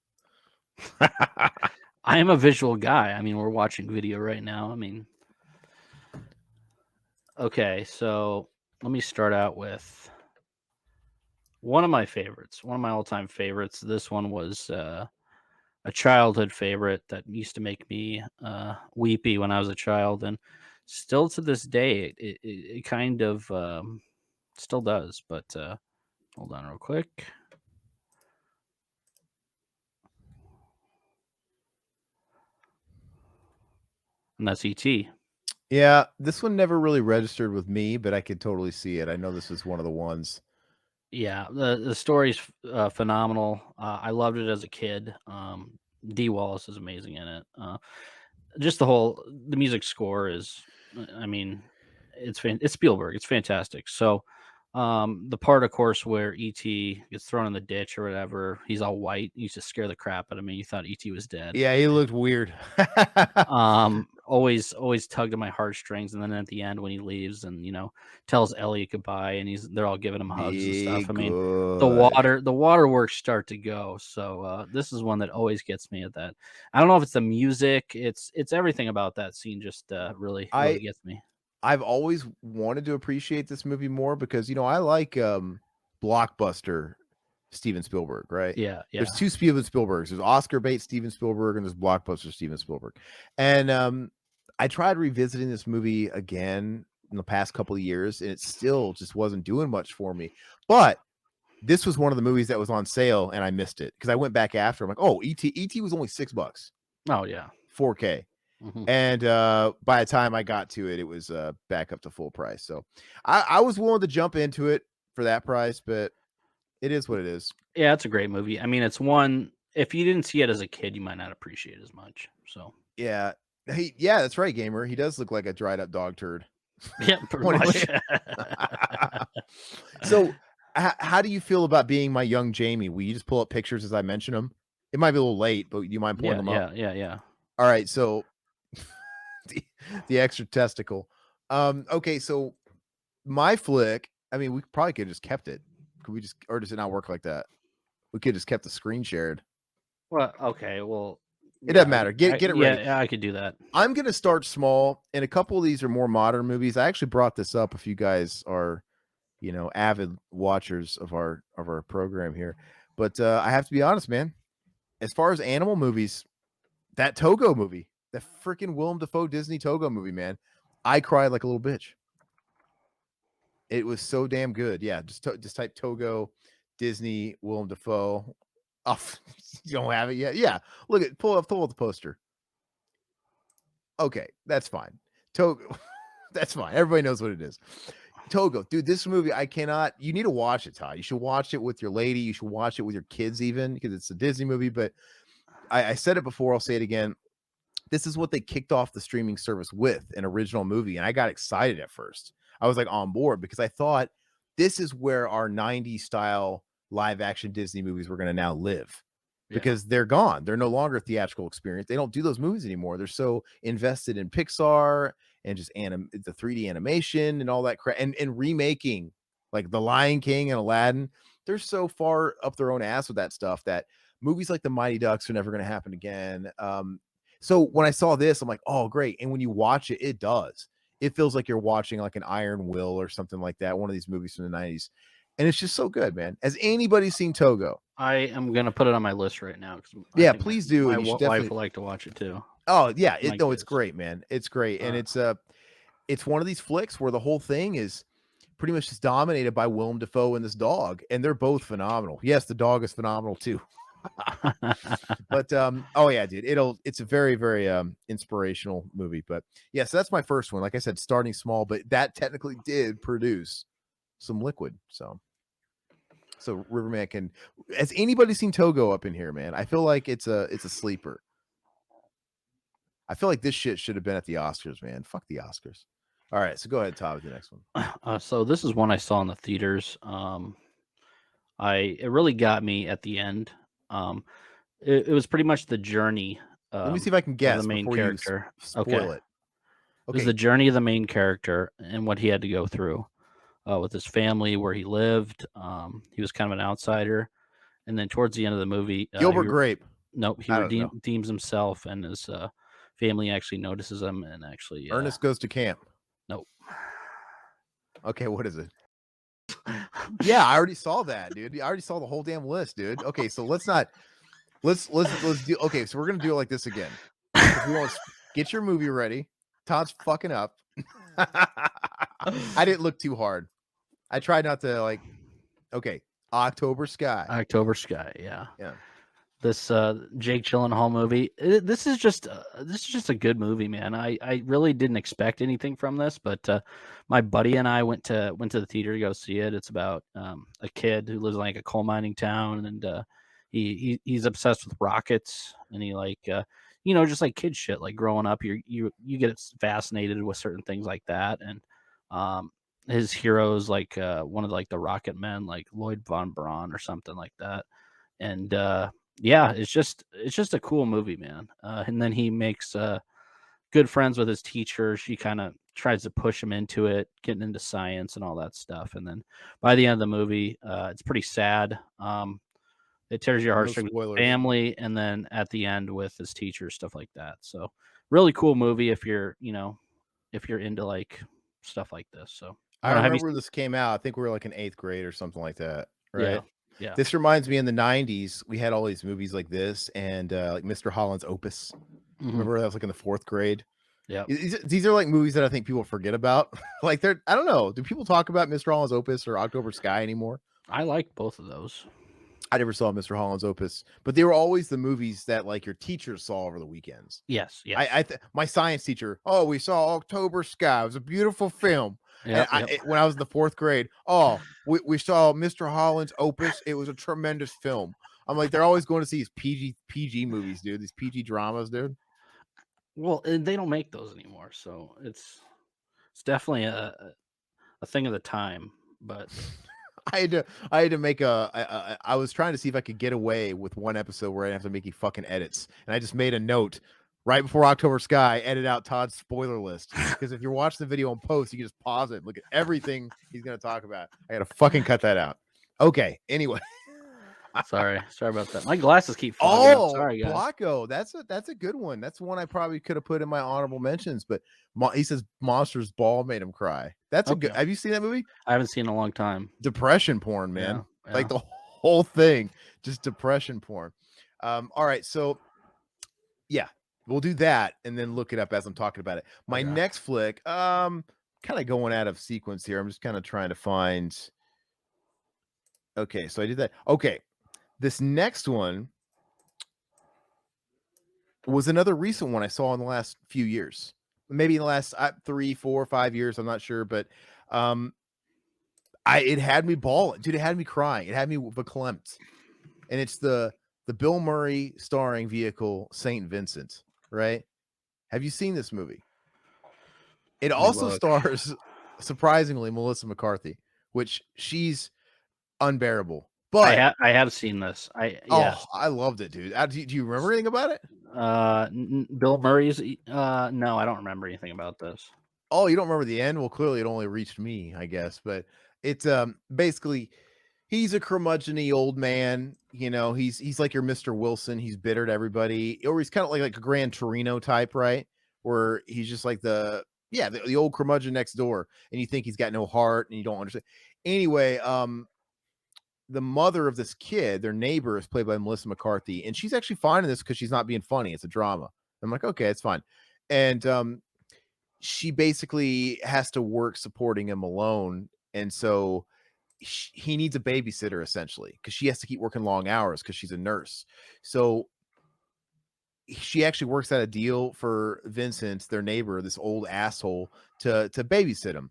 I am a visual guy. I mean, we're watching video right now. I mean, okay, so let me start out with one of my favorites, one of my all-time favorites. This one was a childhood favorite that used to make me weepy when I was a child, and still to this day, it kind of still does. But hold on real quick. And that's E.T. Yeah, this one never really registered with me, but I could totally see it. I know this was one of the ones. Yeah, the story's phenomenal. I loved it as a kid. D. Wallace is amazing in it. Just the music score is, I mean, it's Spielberg. It's fantastic. So, the part, of course, where E.T. gets thrown in the ditch or whatever, he's all white. He used to scare the crap out of me. You thought E.T. was dead. Yeah, he looked weird. Always tugged at my heartstrings, and then at the end when he leaves and tells Elliot goodbye, and they're all giving him hugs and stuff. I mean, the waterworks start to go. So this is one that always gets me at that. I don't know if it's the music, it's everything about that scene just really gets me. I've always wanted to appreciate this movie more because I like blockbuster Steven Spielberg, right? Yeah. There's 2 Steven Spielbergs. There's Oscar bait Steven Spielberg and there's blockbuster Steven Spielberg. And I tried revisiting this movie again in the past couple of years, and it still just wasn't doing much for me. But this was one of the movies that was on sale, and I missed it because I went back after. I'm like, oh, ET was only $6, Oh yeah. 4K. Hmm. And by the time I got to it, it was back up to full price. So I was willing to jump into it for that price, but it is what it is. Yeah, it's a great movie. I mean, it's one if you didn't see it as a kid, you might not appreciate it as much. So Yeah. Yeah, that's right, gamer. He does look like a dried up dog turd. yeah, pretty When much. So, how do you feel about being my young Jamie? Will you just pull up pictures as I mention them? It might be a little late, but do you mind pulling Yeah, them up? yeah, yeah, yeah. All right, so the, the extra testicle. Okay, so my flick, I mean, we probably could have just kept it. Could we just, or does it not work like that? We could have just kept the screen shared. Well, okay, well, It doesn't yeah, matter. Get it ready. yeah, I could do that. I'm gonna start small, and a couple of these are more modern movies. I actually brought this up if you guys are, avid watchers of our program here. But I have to be honest, man. As far as animal movies, that Togo movie, the freaking Willem Dafoe Disney Togo movie, man, I cried like a little bitch. It was so damn good. Yeah, just type Togo, Disney, Willem Dafoe. Oh, you don't have it yet? Yeah, look at pull up the poster. Okay, that's fine. Togo, that's fine. Everybody knows what it is. Togo, dude, this movie I cannot. You need to watch it, Todd. You should watch it with your lady. You should watch it with your kids, even because it's a Disney movie. But I said it before. I'll say it again. This is what they kicked off the streaming service with, an original movie, and I got excited at first. I was like on board because I thought this is where our '90s style live action Disney movies were going to now live Yeah. because they're gone. They're no longer a theatrical experience. They don't do those movies anymore. They're so invested in Pixar and just the 3D animation and all that crap and remaking like The Lion King and Aladdin. They're so far up their own ass with that stuff that movies like The Mighty Ducks are never going to happen again. So when I saw this, I'm like, oh, great. And when you watch it, it does. It feels like you're watching like an Iron Will or something like that, one of these movies from the 90s. And it's just so good, man. Has anybody seen Togo? I am gonna put it on my list right now because I Yeah, think please do. my And you should wife definitely. would like to watch it too. Oh, yeah. My No, it's kids. great, man. It's great. And Uh, it's one of these flicks where the whole thing is pretty much just dominated by Willem Dafoe and this dog. And they're both phenomenal. Yes, the dog is phenomenal too. But oh yeah, dude, it's a very, very inspirational movie. But yeah, so that's my first one. Like I said, starting small, but that technically did produce some liquid. So Riverman can. Has anybody seen Togo up in here, man? I feel like it's a sleeper. I feel like this shit should have been at the Oscars, man. Fuck the Oscars. All right, so go ahead, Todd, with the next one. so this is one I saw in the theaters. It really got me at the end. Um, it was pretty much the journey Let me see if I can of the guess main before you character. Okay, spoil it. it was the Okay, journey of the main character and what he had to go through with his family, where he lived. He was kind of an outsider, and then towards the end of the movie, Gilbert Grape. nope, he I don't know. redeems himself, and his family actually notices him, and actually, Ernest Goes to Camp. nope. Okay, what is it? Yeah, I already saw that, dude. I already saw the whole damn list, dude. Okay, so let's do. Okay, so we're gonna do it like this again. We want to get your movie ready. Todd's fucking up. I didn't look too hard. I tried not to like. Okay, October Sky. October Sky, yeah. Yeah, This Jake Gyllenhaal movie. This is just a good movie, man. I really didn't expect anything from this, but my buddy and I went to the theater to go see it. It's about a kid who lives in like a coal mining town, and he's obsessed with rockets, and he like just like kid shit. Like growing up, you get fascinated with certain things like that, and his heroes like one of like the rocket men, like Lloyd von Braun or something like that, and yeah, it's just a cool movie, man. And then he makes good friends with his teacher. She kind of tries to push him into it, getting into science and all that stuff. And then by the end of the movie, it's pretty sad. It tears your no heartstrings with his spoilers. family, and then at the end with his teacher, stuff like that. So really cool movie if you're into like stuff like this. So I I don't know. Have you remember seen? this came out. I think we were like in 8th grade or something like that, Yeah, right? yeah. This reminds me in the 90s, we had all these movies like this and like Mr. Holland's Opus. Hmm. Remember that was like in the 4th grade? Yep. These are like movies that I think people forget about. Like I don't know. Do people talk about Mr. Holland's Opus or October Sky anymore? I like both of those. I never saw Mr. Holland's Opus, but they were always the movies that like your teachers saw over the weekends. Yes, yes. My science teacher, oh, we saw October Sky. It was a beautiful film. And Yep, yep. when I was in the fourth grade, oh, we saw Mr. Holland's Opus. It was a tremendous film. I'm like, they're always going to see these PG movies, dude. These PG dramas, dude. Well, and they don't make those anymore, so it's definitely a thing of the time. But I had to make I was trying to see if I could get away with one episode where I didn't have to make any fucking edits, and I just made a note right before October Sky, edit out Todd's spoiler list, because if you're watching the video in post, you can just pause it and look at everything he's going to talk about. I got to fucking cut that out. Okay, anyway. sorry about that. My glasses keep fogging up. Oh, Sorry, guys. Blocko, that's a good one. That's one I probably could have put in my honorable mentions, but he says Monsters Ball made him cry. That's a good. Okay. Have you seen that movie? I haven't seen it in a long time. Depression porn, man. Yeah, Like yeah. the whole thing, just depression porn. All right, so yeah, we'll do that and then look it up as I'm talking about it. My Okay. next flick, kind of going out of sequence here. I'm just kind of trying to find. Okay, so I did that. Okay, this next one was another recent one I saw in the last few years, maybe in the last 3, 4, 5 years. I'm not sure, but it had me bawling, dude. It had me crying. It had me verklempt. And it's the Bill Murray starring vehicle Saint Vincent, right? Have you seen this movie? It Let me also look. stars, surprisingly, Melissa McCarthy, which she's unbearable. But I have seen this. Yes. I loved it, dude. Do you remember anything about it? Bill Murray's. No, I don't remember anything about this. Oh, you don't remember the end? Well, clearly it only reached me, I guess. But it's basically he's a curmudgeon-y old man. You know, he's like your Mr. Wilson. He's bitter to everybody, or he's kind of like a Gran Torino type, right? Where he's just like the old curmudgeon next door, and you think he's got no heart, and you don't understand. Anyway, the mother of this kid, their neighbor, is played by Melissa McCarthy, and she's actually fine in this because she's not being funny. It's a drama. I'm like, okay, it's fine. And she basically has to work supporting him alone, and so he needs a babysitter essentially because she has to keep working long hours because she's a nurse. So she actually works out a deal for Vincent, their neighbor, this old asshole, to babysit him.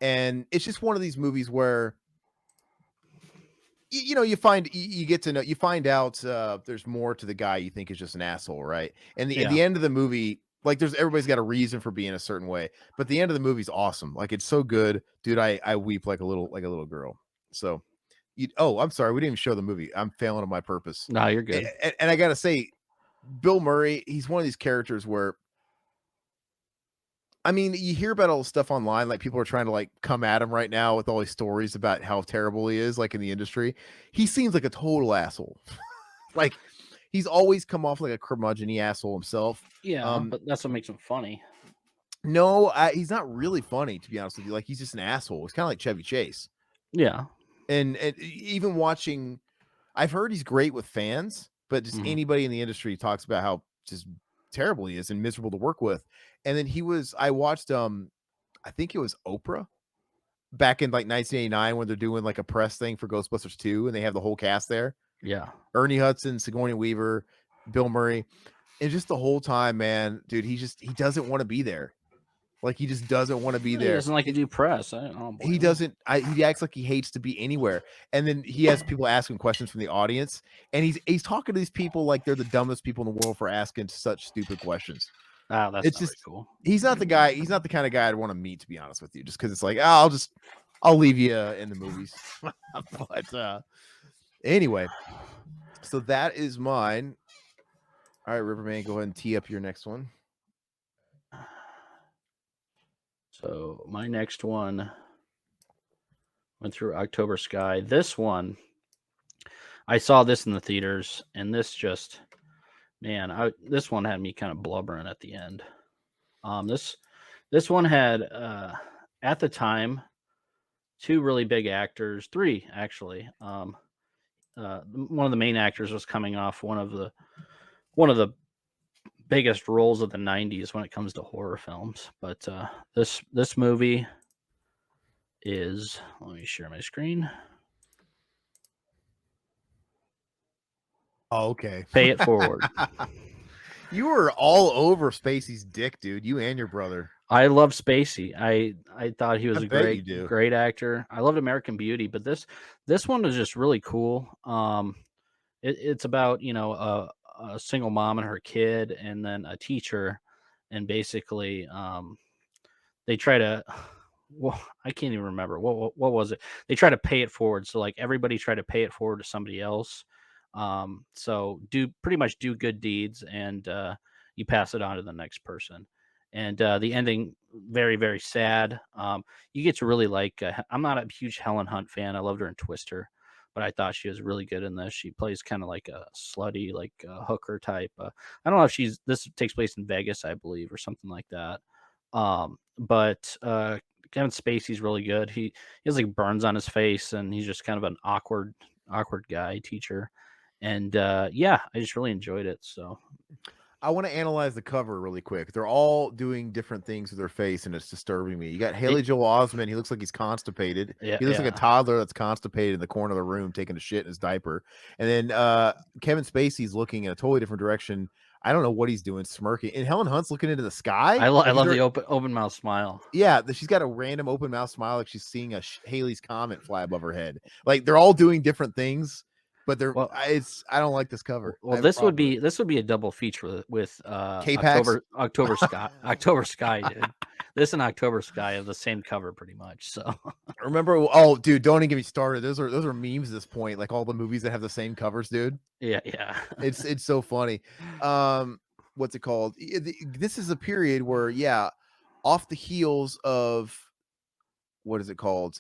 And it's just one of these movies where you know you find out there's more to the guy you think is just an asshole, right? And at the end of the movie, like everybody's got a reason for being a certain way, but the end of the movie's awesome. Like it's so good, dude. I weep like a little girl. So I'm sorry, we didn't even show the movie. I'm failing on my purpose. No, you're good. And I gotta say, Bill Murray, he's one of these characters where, I mean, you hear about all the stuff online, like people are trying to like come at him right now with all these stories about how terrible he is, like in the industry. He seems like a total asshole. Like he's always come off like a curmudgeon-y asshole himself. Yeah, but that's what makes him funny. No, he's not really funny, to be honest with you. Like he's just an asshole. He's kind of like Chevy Chase. Yeah. And even watching, I've heard he's great with fans, but just anybody in the industry talks about how just terrible he is and miserable to work with. And then I watched I think it was Oprah back in like 1989 when they're doing like a press thing for Ghostbusters 2 and they have the whole cast there. Yeah. Ernie Hudson, Sigourney Weaver, Bill Murray. And just the whole time, man, dude, he doesn't want to be there. Like he just doesn't want to be there. He doesn't like to do press. He doesn't. He acts like he hates to be anywhere. And then he has people asking questions from the audience, and he's talking to these people like they're the dumbest people in the world for asking such stupid questions. Oh, that's it's not just very cool. He's not the guy. He's not the kind of guy I'd want to meet, to be honest with you. Just because it's like, I'll leave you in the movies. But anyway, so that is mine. All right, Riverman, go ahead and tee up your next one. So my next one went through October Sky. This one, I saw this in the theaters, and this just, man, this one had me kind of blubbering at the end. This one had at the time 2 really big actors, 3 actually. One of the main actors was coming off one of the biggest roles of the '90s when it comes to horror films. But this movie is. Let me share my screen. Oh, okay. Pay it forward. You were all over Spacey's dick, dude. You and your brother. I love Spacey. I thought he was I a bet you do. great actor. I loved American Beauty, but this one was just really cool. It's about a single mom and her kid, and then a teacher, and basically they try to. Well, I can't even remember what was it. They try to pay it forward, so like everybody try to pay it forward to somebody else. So do pretty much do good deeds, and you pass it on to the next person. And the ending, very very sad. You get to really like. I'm not a huge Helen Hunt fan. I loved her in Twister, but I thought she was really good in this. She plays kind of like a slutty, like hooker type. I don't know if she's. This takes place in Vegas, I believe, or something like that. But Kevin Spacey's really good. He has like burns on his face, and he's just kind of an awkward guy teacher. And yeah, I just really enjoyed it. So I want to analyze the cover really quick. They're all doing different things with their face, and it's disturbing me. You got Haley Joel Osment. He looks like he's constipated. yeah, He looks like a yeah. toddler that's constipated in the corner of the room, taking a shit in his diaper. And then Kevin Spacey's looking in a totally different direction. I don't know what he's doing, smirking. And Helen Hunt's looking into the sky. I Like, love the open mouth smile. yeah, she's got a random open mouth smile, like she's seeing a Haley's Comet fly above her head. Like they're all doing different things, but Well, I don't like this cover. I well, have a this would problem with be a double feature with K-Pax. October Sky, dude. This and October Sky have the same cover pretty much. So Remember? Oh, dude, don't even get me started. Those are memes at this point. Like all the movies that have the same covers, dude. yeah. It's so funny. What's it called? This is a period where, yeah, off the heels of what is it called?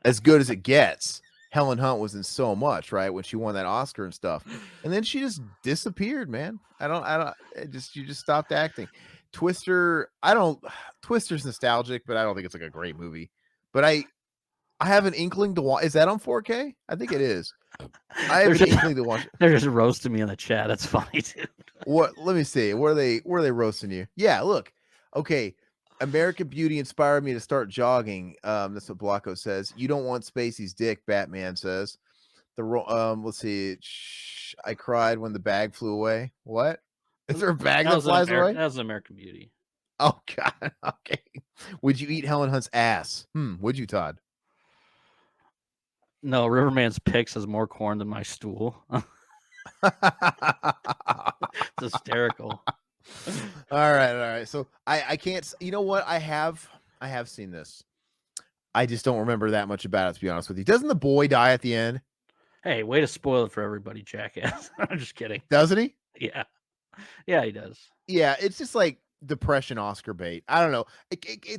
As Good as It Gets. Helen Hunt was in so much, right? When she won that Oscar and stuff. And then she just disappeared, man. You just stopped acting. Twister's nostalgic, but I don't think it's like a great movie. But I have an inkling to watch. Is that on 4K? I think it is. I have an inkling to watch. They're just roasting me in the chat. That's funny, dude. What? Let me see. Where are they roasting you? Yeah, look. Okay. American Beauty inspired me to start jogging. That's what Blanco says. You don't want Spacey's dick, Batman says. Let's see. I cried when the bag flew away. What? Is there a bag that flies away? That was American Beauty. Oh God. Okay. Would you eat Helen Hunt's ass? Would you, Todd? No, Riverman's picks has more corn than my stool. It's hysterical. All right. So I can't. You know what? I have seen this. I just don't remember that much about it, to be honest with you. Doesn't the boy die at the end? Hey, way to spoil it for everybody, jackass. I'm just kidding. Doesn't he? Yeah, he does. Yeah, it's just like depression Oscar bait. I don't know.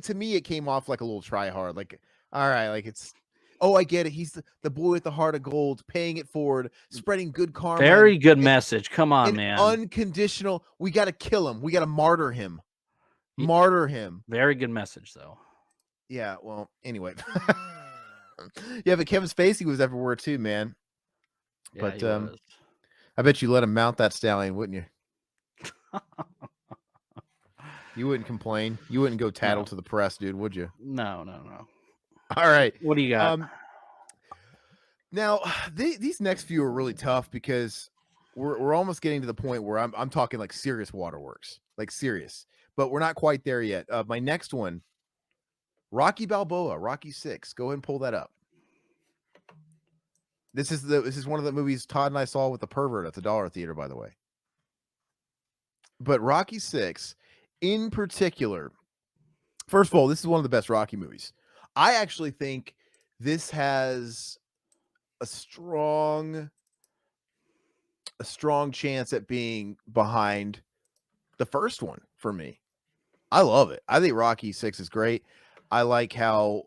To me, it came off like a little try hard. Like, all right, like it's. Oh, I get it. He's the boy with the heart of gold, paying it forward, spreading good karma. Very good message. Come on, man. Unconditional. We got to kill him. We got to martyr him. Martyr him. Very good message, though. Yeah. Well, anyway. Yeah, but Kevin Spacey was everywhere too, man. Yeah, But I bet you let him mount that stallion, wouldn't you? You wouldn't complain. You wouldn't go tattle to the press, dude, would you? No. All right. What do you got? Now, these next few are really tough because we're almost getting to the point where I'm talking like serious waterworks, like serious, but we're not quite there yet. My next one, Rocky Balboa, Rocky 6. Go ahead and pull that up. This is one of the movies Todd and I saw with the pervert at the Dollar Theater, by the way. But Rocky 6, in particular, first of all, this is one of the best Rocky movies. I actually think this has a strong chance at being behind the first one for me. I love it. I think Rocky 6 is great. I like how,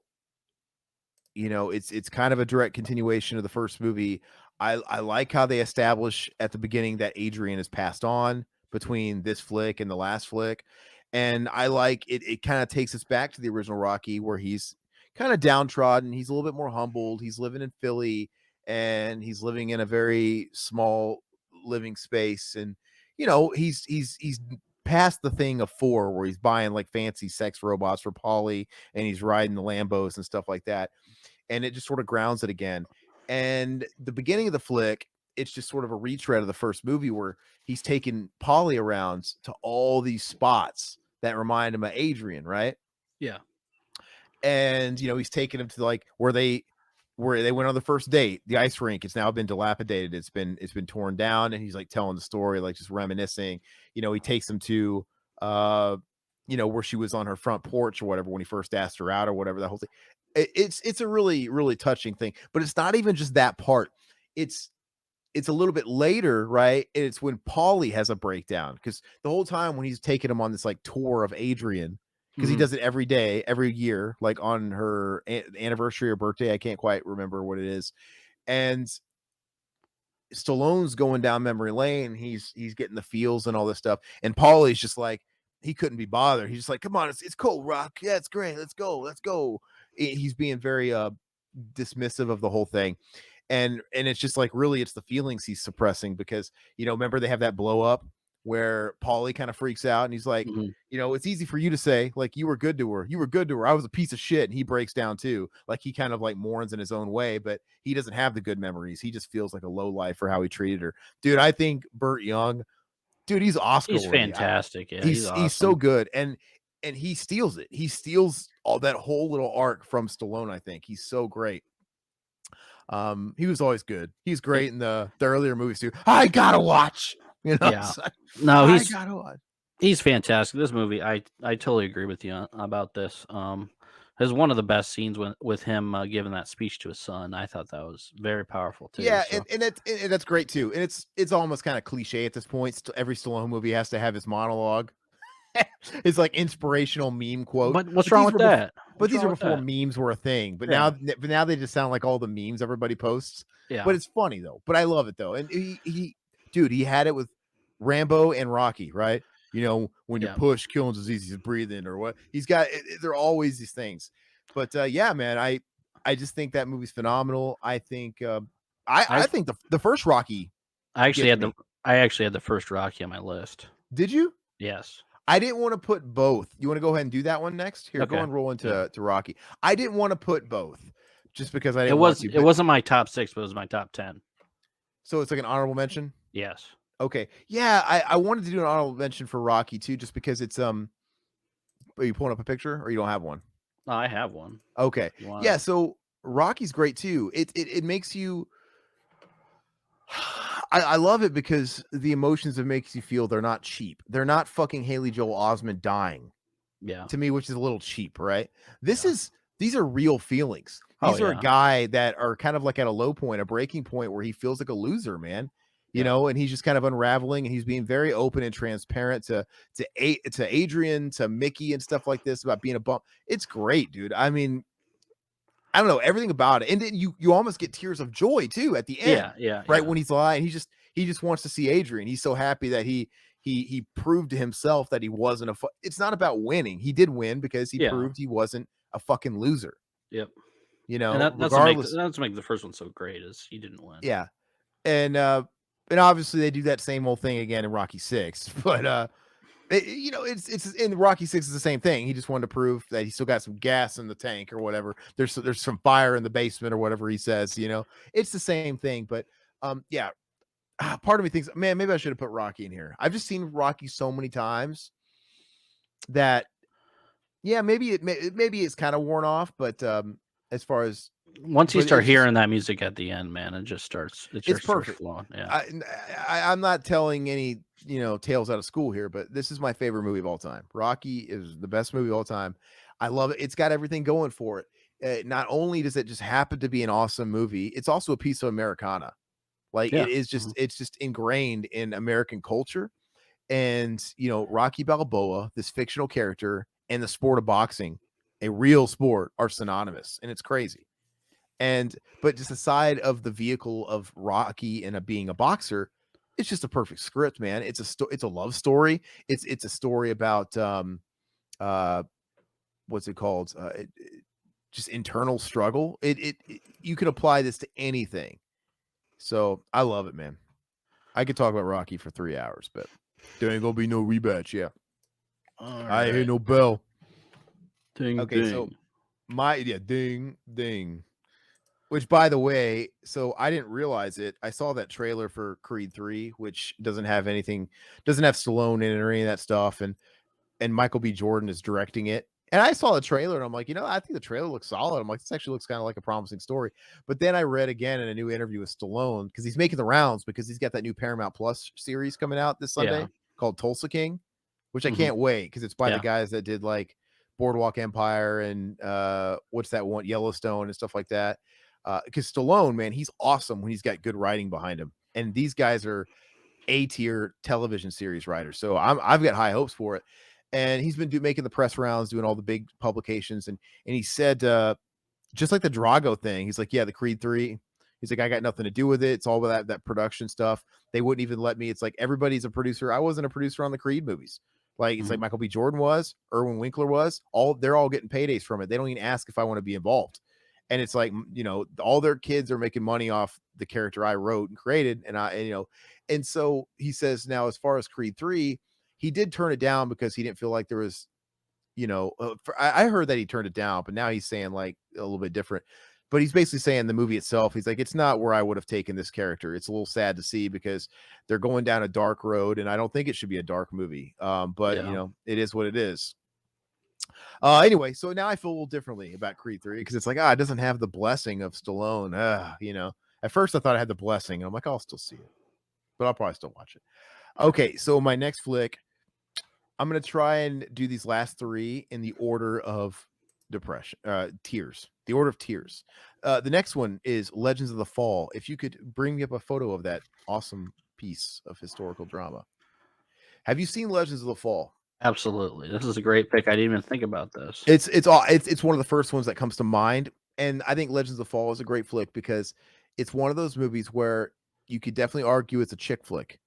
it's kind of a direct continuation of the first movie. I like how they establish at the beginning that Adrian has passed on between this flick and the last flick. And I like it kind of takes us back to the original Rocky where he's kind of downtrodden. He's a little bit more humbled. He's living in Philly and he's living in a very small living space. And, he's past the thing of 4 where he's buying like fancy sex robots for Paulie and he's riding the Lambos and stuff like that. And it just sort of grounds it again. And the beginning of the flick, it's just sort of a retread of the first movie where he's taking Paulie around to all these spots that remind him of Adrian, right? Yeah. And he's taking him to like where they went on the first date, the ice rink. It's now been dilapidated. It's been torn down, and he's like telling the story, like just reminiscing. He takes him to where she was on her front porch or whatever when he first asked her out or whatever, that whole thing. It's a really, really touching thing. But it's not even just that part. It's a little bit later, right? It's when Paulie has a breakdown, because the whole time when he's taking him on this like tour of Adrian, because he Mhm. does it every day, every year, like on her anniversary or birthday. I can't quite remember what it is. And Stallone's going down memory lane. He's getting the feels and all this stuff. And Paulie's just like, he couldn't be bothered. He's just like, come on, it's cool, Rock. Yeah, it's great. Let's go. Let's go. He's being very dismissive of the whole thing. And it's just like, really, it's the feelings he's suppressing, because remember they have that blow up where Paulie kind of freaks out and he's like, Mhm. it's easy for you to say, like, you were good to her. You were good to her. I was a piece of shit. And he breaks down too. Like, he kind of like mourns in his own way, but he doesn't have the good memories. He just feels like a low life for how he treated her. Dude, I think Burt Young, dude, he's Oscar He's worthy. fantastic. Yeah, he's He's so awesome. good. And he steals it. He steals all that whole little arc from Stallone, I think. He's so great. He was always good. He's It great in the earlier movies too. I gotta watch, Yeah. it's like, No, I gotta watch. he's fantastic. This movie, I totally agree with you about this. Is one of the best scenes with him giving that speech to his son. I thought that was very powerful too. Yeah, So, and that's great too. And it's almost kind of cliche at this point. Every Stallone movie has to have his monologue. It's like inspirational meme quote. what's But wrong these with were that? but What's these wrong are with before that? memes were a thing. Yeah, But now they just sound like all the memes everybody posts. But yeah, it's funny though. But I love it though. And he dude, he had it with Rambo and Rocky, right? When you yeah. push, killing's as easy as breathing, or what. He's got there are always these things. But yeah, man, I just think that movie's phenomenal. I think I I think the first Rocky I actually gets had the me. I actually had the first Rocky on my list. Did you? Yes. I didn't want to put both. You want to go ahead and do that one next? Here, go Okay. and roll Yeah. into Rocky. I didn't want to put both just because I didn't want to. It But wasn't my top 6, but it was my top 10. so it's like an honorable mention. Yes. Okay, yeah, I wanted to do an honorable mention for Rocky too, just because it's Are you pulling up a picture or you don't have one? I have one Okay, if you want yeah. it. So Rocky's great too. It makes you. I love it because the emotions it makes you feel, they're not cheap. They're not fucking Haley Joel Osment dying Yeah. to me, which is a little cheap, right? This Yeah. is these are real feelings. Oh, These are a yeah. guy that are kind of like at a low point, a breaking point where he feels like a loser, man. Yeah. And he's just kind of unraveling, and he's being very open and transparent to Adrian, to Mickey, and stuff like this about being a bum. It's great, dude. I mean, I don't know, everything about it, and then you almost get tears of joy too at the Yeah, end, yeah, right yeah. when he's lying. He just wants to see Adrian. He's so happy that he proved to himself that he wasn't it's not about winning. He did win because he Yeah. proved he wasn't a fucking loser, Yep. And regardless. that's what makes the first one so great is he didn't win. Yeah. And obviously they do that same old thing again in Rocky 6, but it's in Rocky 6 is the same thing. He just wanted to prove that he still got some gas in the tank or whatever. There's some fire in the basement or whatever he says. It's the same thing. But yeah, part of me thinks, man, maybe I should have put Rocky in here. I've just seen Rocky so many times that yeah, maybe it's kind of worn off. But as far as Once you but start it's just hearing that music at the end, man, it it's just starts perfect. flowing. Yeah. I, I'm not telling any tales out of school here, but this is my favorite movie of all time. Rocky is the best movie of all time. I love it. It's got everything going for it. Not only does it just happen to be an awesome movie, it's also a piece of Americana. Like Yeah. just it's just ingrained in American culture. And Rocky Balboa, this fictional character, and the sport of boxing, a real sport, are synonymous, and it's crazy. And but just aside of the vehicle of Rocky and being a boxer, it's just a perfect script, man. It's a love story. It's a story about uh what's it called? Just internal struggle. You could apply this to anything. So I love it, man. I could talk about Rocky for 3 hours, but There ain't gonna be no rematch. Yeah, All I ain't hear right. no bell. Ding Okay, so ding. ding ding. Which, by the way, so I didn't realize it. I saw that trailer for Creed 3, which doesn't have Stallone in it or any of that stuff, and Michael B. Jordan is directing it. And I saw the trailer and I'm like, I think the trailer looks solid. I'm like, this actually looks kind of like a promising story. But then I read again in a new interview with Stallone because he's making the rounds because he's got that new Paramount Plus series coming out this Yeah. Sunday called Tulsa King, which I Mhm. can't wait because it's by the Yeah. guys that did like Boardwalk Empire and what's that one, Yellowstone and stuff like that. Because Stallone, man, he's awesome when he's got good writing behind him. And these guys are A-tier television series writer. So I've got high hopes for it. And he's been making the press rounds, doing all the big publications, and he said just like the Drago thing, he's like, yeah, the Creed 3. He's like, I got nothing to do with it. It's all that production stuff. They wouldn't even let me. It's like everybody's a producer. I wasn't a producer on the Creed movies. Like it's like Mhm. Michael B. Jordan was, Irwin Winkler was. They're all getting paydays from it. They don't even ask if I want to be involved. And it's like, all their kids are making money off the character I wrote and created. And so he says now, as far as Creed 3, he did turn it down because he didn't feel like there was, I heard that he turned it down, but now he's saying like a little bit different. But he's basically saying the movie itself, he's like, it's not where I would have taken this character. It's a little sad to see because they're going down a dark road, and I don't think it should be a dark movie. But Yeah. it is what it is. Anyway, so now I feel a little differently about Creed 3 because it's like, it doesn't have the blessing of Stallone. At first I thought I had the blessing, and I'm like, I'll still see it, but I'll probably still watch it. Okay, so my next flick, I'm gonna try and do these last three in the order of tears. The order of tears. The next one is Legends of the Fall. If you could bring me up a photo of that awesome piece of historical drama. Have you seen Legends of the Fall? Absolutely. This is a great pick. I didn't even think about this. It's one of the first ones that comes to mind, and I think Legends of the Fall is a great flick because it's one of those movies where you could definitely argue it's a chick flick,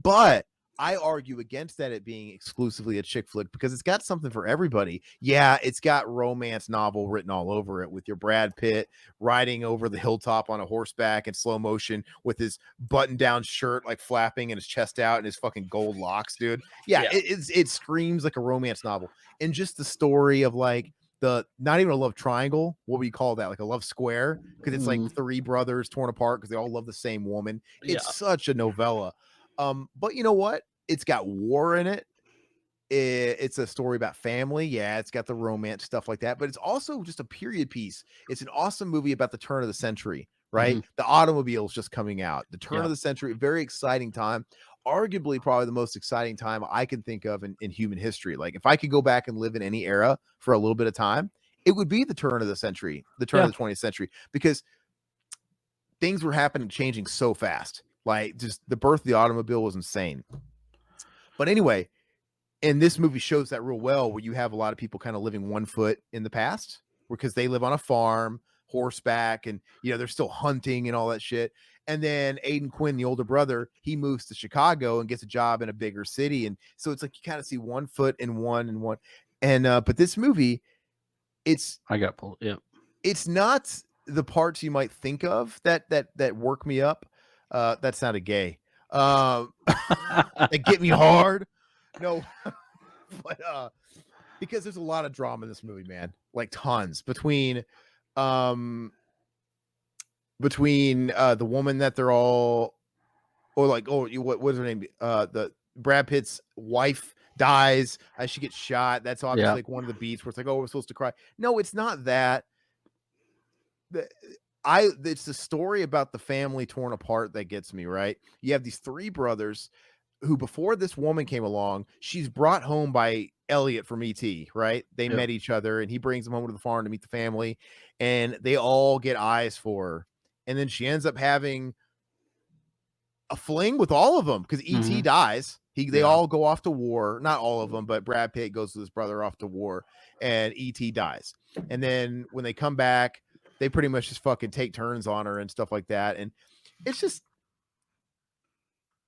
but I argue against that it being exclusively a chick flick because it's got something for everybody. Yeah, it's got romance novel written all over it with your Brad Pitt riding over the hilltop on a horseback in slow motion with his button down shirt like flapping and his chest out and his fucking gold locks, dude. Yeah, Yeah. it screams like a romance novel. And just the story of like the not even a love triangle, what would you call that? Like a love square? Because it's like Mhm. three brothers torn apart because they all love the same woman. It's Yeah. such a novella. But you know what? It's got war in it. It's a story about family. Yeah, it's got the romance stuff like that, but it's also just a period piece. It's an awesome movie about the turn of the century, right? Mhm. The automobile's just coming out. The turn Yeah. of the century, very exciting time. Arguably, probably the most exciting time I can think of in human history. Like, if I could go back and live in any era for a little bit of time, it would be the turn of the century, the turn of Yeah. the 20th century, because things were happening, changing so fast. Like, just the birth of the automobile was insane. But anyway, and this movie shows that real well, where you have a lot of people kind of living one foot in the past because they live on a farm, horseback, and they're still hunting and all that shit. And then Aiden Quinn, the older brother, he moves to Chicago and gets a job in a bigger city. And so it's like you kind of see one foot in one and one. And but this movie, it's I got pulled. Yep. it's not the parts you might think of that work me up. That sounded gay. That get me hard. No, but because there's a lot of drama in this movie, man. Like tons um between the woman that they're all or like what's her name? The Brad Pitt's wife dies, she gets shot. That's Yeah. obviously like one of the beats where it's like, oh, we're supposed to cry. No, it's not that. The, it's the story about the family torn apart that gets me, right? You have these three brothers who, before this woman came along, she's brought home by Elliot from ET, right? They Yep. met each other and he brings them home to the farm to meet the family, and they all get eyes for her. And then she ends up having a fling with all of them because ET Mhm. dies. They Yeah. all go off to war. Not all of them, but Brad Pitt goes with his brother off to war, and ET dies. And then when they come back, they pretty much just fucking take turns on her and stuff like that. And it's just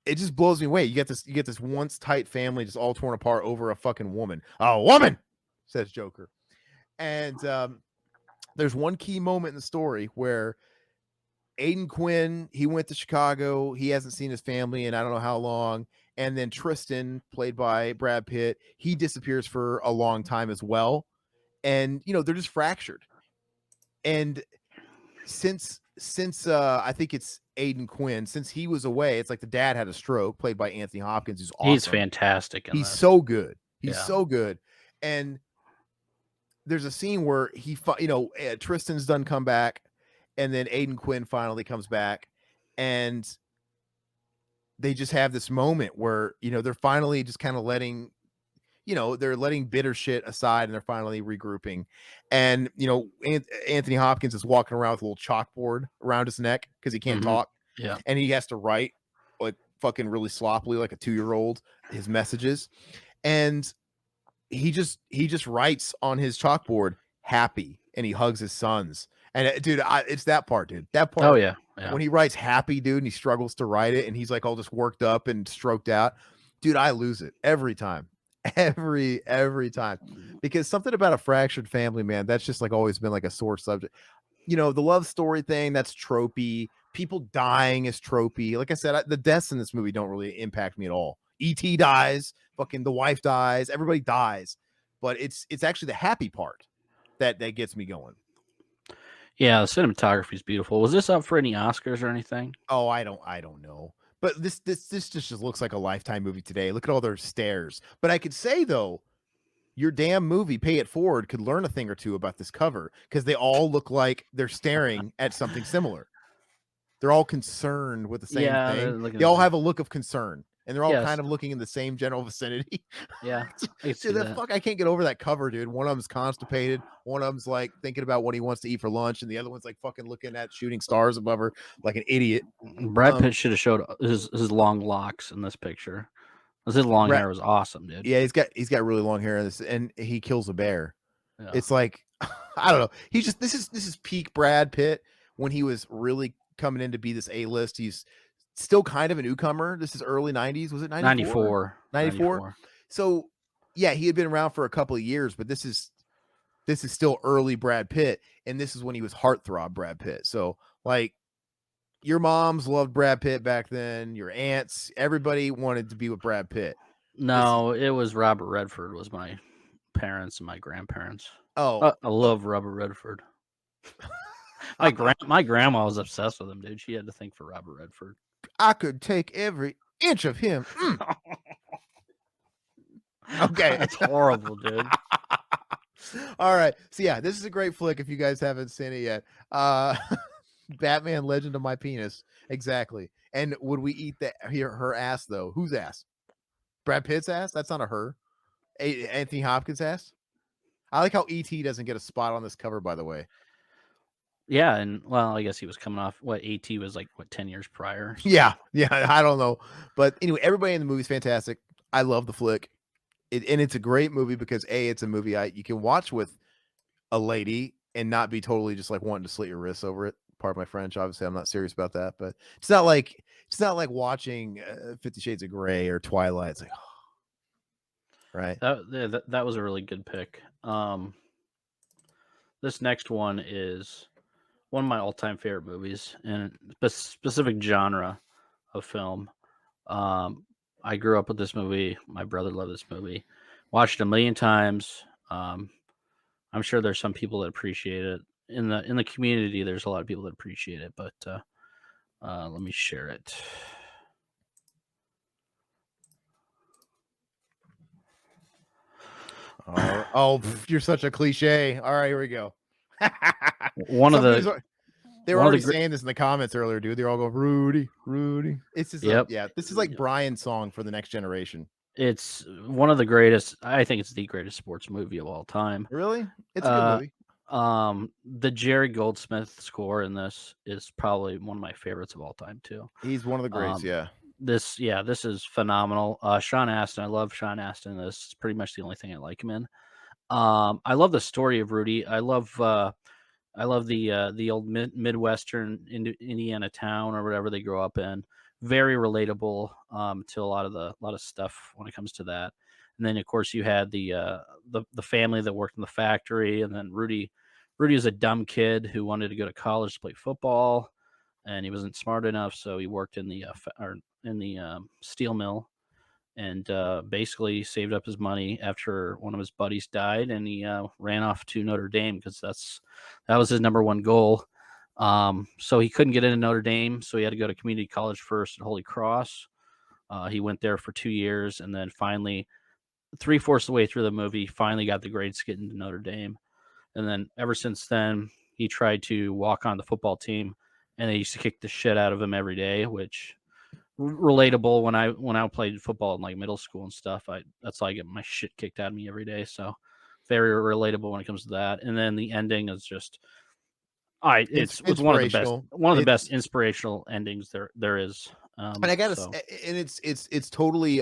it just blows me away. You get this once tight family just all torn apart over a fucking woman. A woman, says Joker. And there's one key moment in the story where Aiden Quinn, he went to Chicago. He hasn't seen his family in I don't know how long. And then Tristan, played by Brad Pitt, he disappears for a long time as well. And they're just fractured. And since I think it's Aiden Quinn, since he was away, it's like the dad had a stroke, played by Anthony Hopkins, who's He's awesome. fantastic in He's this. so good. He's Yeah. so good. And there's a scene where Tristan's done come back, and then Aiden Quinn finally comes back, and they just have this moment where they're finally just kind of they're letting bitter shit aside, and they're finally regrouping. And Anthony Hopkins is walking around with a little chalkboard around his neck because he can't talk, Yeah. and he has to write like fucking really sloppily, like a 2-year-old, his messages. And he just writes on his chalkboard happy, and he hugs his sons. And dude, it's that part, dude. That Oh part yeah. Yeah. when he writes happy, dude, and he struggles to write it, and he's like all just worked up and stroked out. Dude, I lose it every time. Every time. Because something about a fractured family, man, that's just like always been like a sore subject. The love story thing, that's tropey. People dying is tropey. Like I said, the deaths in this movie don't really impact me at all. E.T. dies, fucking the wife dies, everybody dies. But it's actually the happy part that gets me going. Yeah, the cinematography is beautiful. Was this up for any Oscars or anything? Oh, I don't know. But this just looks like a Lifetime movie today. Look at all their stares. But I could say though, your damn movie, Pay It Forward, could learn a thing or two about this cover, because they all look like they're staring at something similar. They're all concerned with the same Yeah, they're thing. looking They at all the have a look of concern, and they're all yes. kind of looking in the same general vicinity. Yeah, I can see Dude, that. I can't get over that cover, dude. One of them's constipated, one of them's like thinking about what he wants to eat for lunch, and the other one's like fucking looking at shooting stars above her like an idiot. Brad Pitt should have showed his long locks in this picture. 'Cause his long Brett, hair was awesome, dude. yeah, he's got really long hair in this, and he kills a bear. Yeah. It's like I don't know. He's just this is peak Brad Pitt when he was really coming in to be this A-list. He's still kind of a newcomer. This is early 90s. Was it 94? 94. So yeah, he had been around for a couple of years, but this is still early Brad Pitt, and this is when he was heartthrob Brad Pitt. So like your moms loved Brad Pitt back then, your aunts, everybody wanted to be with Brad Pitt. No, it was Robert Redford was my parents and my grandparents. Oh, I love Robert Redford. My grandma was obsessed with him, dude. She had to think for Robert Redford. I could take every inch of him. Okay. That's horrible, dude. All right. So yeah, this is a great flick if you guys haven't seen it yet. Batman Legend of My Penis. Exactly. And would we eat her ass though? Whose ass? Brad Pitt's ass? That's not a her. Anthony Hopkins' ass? I like how E.T. doesn't get a spot on this cover, by the way. Yeah, and well, I guess he was coming off what AT was like 10 years prior. So. Yeah, I don't know. But anyway, everybody in the movie is fantastic. I love the flick. And it's a great movie because it's a movie you can watch with a lady and not be totally just like wanting to slit your wrists over it. Pardon my French. Obviously, I'm not serious about that, but it's not like watching 50 Shades of Grey or Twilight. It's like, right? That was a really good pick. This next one is one of my all-time favorite movies and specific genre of film. I grew up with this movie. My brother loved this movie. Watched it a million times. I'm sure there's some people that appreciate it in the community. There's a lot of people that appreciate it, but let me share it. Oh, you're such a cliche. All right, here we go. They were already saying this in the comments earlier, dude. They're all going, Rudy, Rudy. It's just this is like Brian's song for the next generation. It's one of the greatest. I think it's the greatest sports movie of all time. Really? It's a good movie. The Jerry Goldsmith score in this is probably one of my favorites of all time too. He's one of the greats, yeah. This is phenomenal. Sean Astin, I love Sean Astin. This is pretty much the only thing I like him in. I love the story of Rudy. I love the old Midwestern Indiana town or whatever they grow up in. Very relatable to a lot of stuff when it comes to that. And then of course you had the family that worked in the factory, and then Rudy was a dumb kid who wanted to go to college to play football, and he wasn't smart enough, so he worked in the steel mill. and basically saved up his money after one of his buddies died, and he ran off to Notre Dame because that was his number one goal. So he couldn't get into Notre Dame, so he had to go to community college first at Holy Cross. He went there for 2 years, and then finally, three-fourths of the way through the movie, finally got the grades to get into Notre Dame. And then ever since then, he tried to walk on the football team, and they used to kick the shit out of him every day, which relatable when I played football in like middle school and stuff. That's how I get my shit kicked out of me every day. So very relatable when it comes to that. And then the ending is just it's Inspirational. one of the best It's inspirational endings there is. and I gotta So and it's totally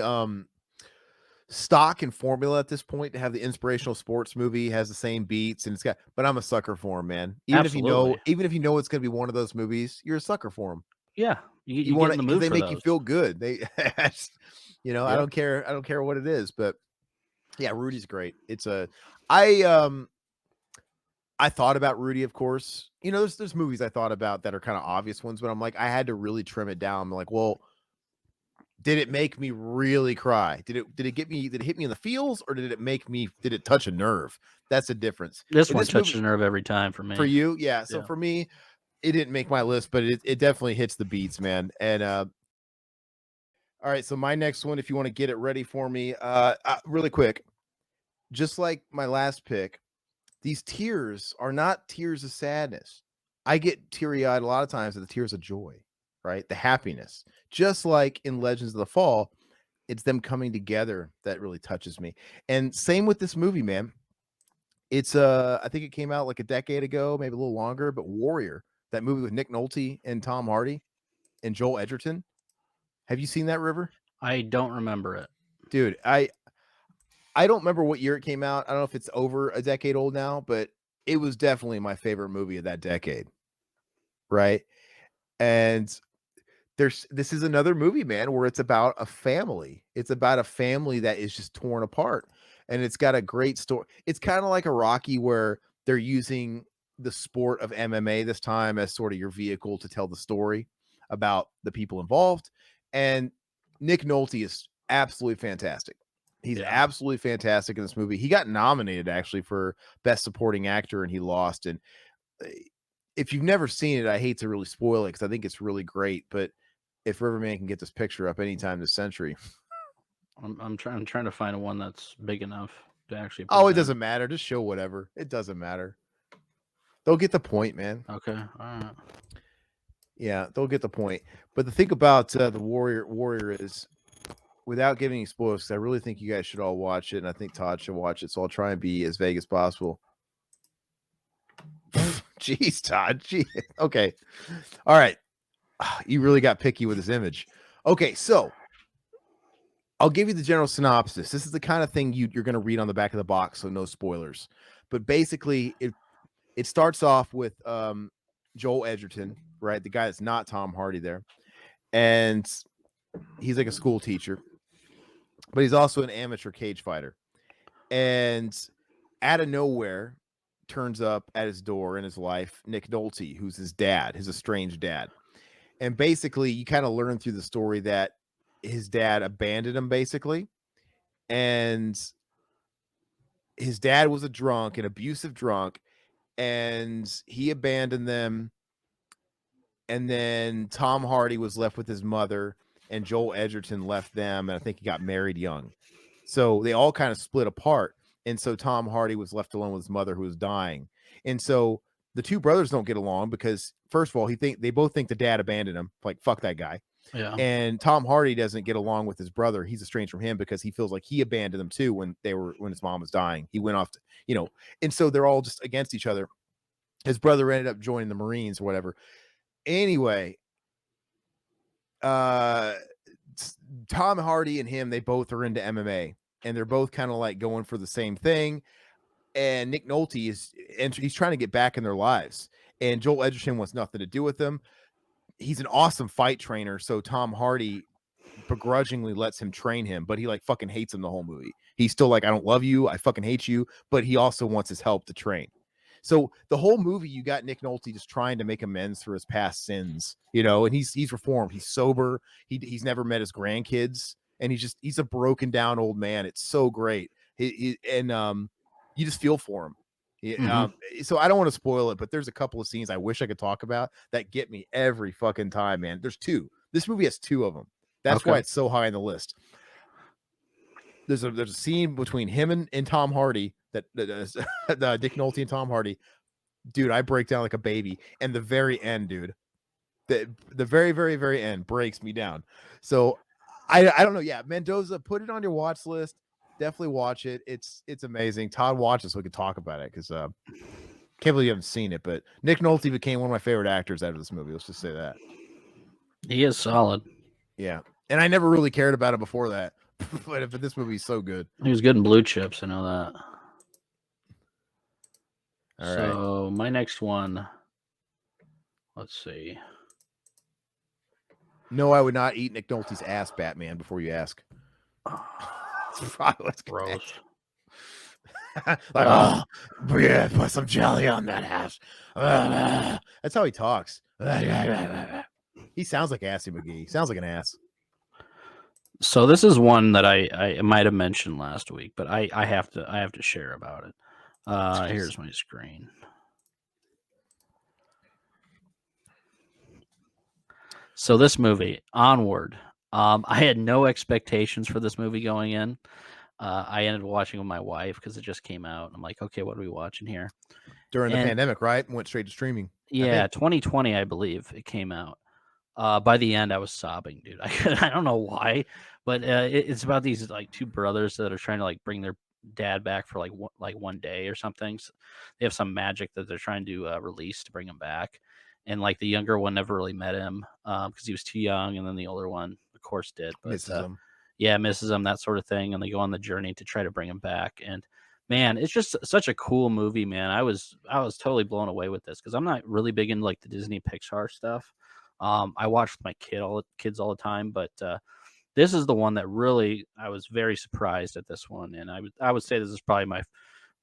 stock and formula at this point to have the inspirational sports movie has the same beats and it's got, but I'm a sucker for him, man. absolutely, Even if you know it's gonna be one of those movies, you're a sucker for them. yeah, You you get want in to the because mood they for make you those. feel good. They, I Yep. don't care what it is, but yeah, Rudy's great. I I thought about Rudy, of course. There's movies I thought about that are kind of obvious ones, but I'm like, I had to really trim it down. I'm like, well, did it make me really cry? Did it hit me in the feels, or did it touch a nerve? That's the difference. This And one this movie touches a nerve every time for for me. you, yeah. So Yeah. for me, it didn't make my list, but it definitely hits the beats, man. And all right, so my next one, if you want to get it ready for me, really quick, just like my last pick, these tears are not tears of sadness. I get teary eyed a lot of times at the tears of joy, right? The happiness. Just like in Legends of the Fall, it's them coming together that really touches me. And same with this movie, man. It's I think it came out like a decade ago, maybe a little longer, but Warrior, that movie with Nick Nolte and Tom Hardy and Joel Edgerton. Have you seen that, River? I don't remember it. Dude, I don't remember what year it came out. I don't know if it's over a decade old now, but it was definitely my favorite movie of that decade, right? And this is another movie, man, where it's about a family. It's about a family that is just torn apart, and it's got a great story. It's kind of like a Rocky where they're using the sport of MMA this time as sort of your vehicle to tell the story about the people involved. And Nick Nolte is absolutely fantastic. He's Yeah. absolutely fantastic in this movie. He got nominated actually for Best Supporting Actor, and he lost. And uh, if you've never seen it, I hate to really spoil it because I think it's really great. But if Riverman can get this picture up anytime this century, I'm trying to find one that's big enough to actually oh, it present. doesn't matter. Just show whatever. It doesn't matter. They'll get the point, man. Okay. All right. Yeah, they'll get the point. But the thing about the Warrior is, without giving any spoilers, 'cause I really think you guys should all watch it, and I think Todd should watch it. So I'll try and be as vague as possible. Jeez, Todd. Gee. Okay. All right. You really got picky with this image. Okay, so I'll give you the general synopsis. This is the kind of thing you're going to read on the back of the box, so no spoilers. But basically, it starts off with Joel Edgerton, right? The guy that's not Tom Hardy there, and he's like a school teacher, but he's also an amateur cage fighter. And out of nowhere, turns up at his door in his life Nick Nolte, who's his dad, his estranged dad. And basically, you kind of learn through the story that his dad abandoned him, basically. And his dad was a drunk, an abusive drunk, and he abandoned them. And then Tom Hardy was left with his mother, and Joel Edgerton left them. And I think he got married young. So they all kind of split apart. And so Tom Hardy was left alone with his mother who was dying. And so the two brothers don't get along because, first of all, they both think the dad abandoned him. Like, fuck that guy. Yeah. And Tom Hardy doesn't get along with his brother. He's estranged from him because he feels like he abandoned them too when his mom was dying. He went off to, and so they're all just against each other. His brother ended up joining the Marines or whatever. Anyway, Tom Hardy and him, they both are into MMA, and they're both kind of like going for the same thing. And Nick Nolte he's trying to get back in their lives, and Joel Edgerton wants nothing to do with them. He's an awesome fight trainer, so Tom Hardy begrudgingly lets him train him, but he like fucking hates him the whole movie. He's still like, I don't love you, I fucking hate you, but he also wants his help to train. So the whole movie, you got Nick Nolte just trying to make amends for his past sins, and he's reformed. He's sober. He's never met his grandkids, and he's a broken down old man. It's so great. You just feel for him. Hmm. So I don't want to spoil it, but there's a couple of scenes I wish I could talk about that get me every fucking time, man. There's two. This movie has two of them. That's why Okay. it's so high on the list. There's a scene between him and Tom Hardy that Dick Nolte and Tom Hardy. Dude, I break down like a baby. And the very end, dude, the very, very, very end breaks me down. So I don't know. Yeah, Mendoza, put it on your watch list. Definitely watch it. It's amazing. Todd, watch it so we can talk about it because can't believe you haven't seen it. But Nick Nolte became one of my favorite actors out of this movie. Let's just say that. He is solid. Yeah, and I never really cared about it before that, but this movie is so good. He was good in Blue Chips. I know that. All right. So my next one. Let's see. No, I would not eat Nick Nolte's ass, Batman. Before you ask, that's probably what's Gross. like, oh, yeah, put some jelly on that ass. That's how he talks. He sounds like Assy McGee. He sounds like an ass. So this is one that I might have mentioned last week, but I have to share about it. Here's my screen. So this movie, Onward. I had no expectations for this movie going in. I ended up watching with my wife because it just came out. I'm like, okay, what are we watching here? During the pandemic, right? Went straight to streaming. Yeah, 2020, I believe it came out. By the end, I was sobbing, dude. I don't know why, but it's about these like two brothers that are trying to like bring their dad back for like one day or something. So they have some magic that they're trying to release to bring him back, and like the younger one never really met him because he was too young, and then the older one, of course, did. But Misses him. yeah, misses him, that sort of thing, and they go on the journey to try to bring him back. And man, it's just such a cool movie, man. I was totally blown away with this because I'm not really big into like the Disney Pixar stuff. I watch with my kids all the time, but this is the one that really I was very surprised at this one, and I would say this is probably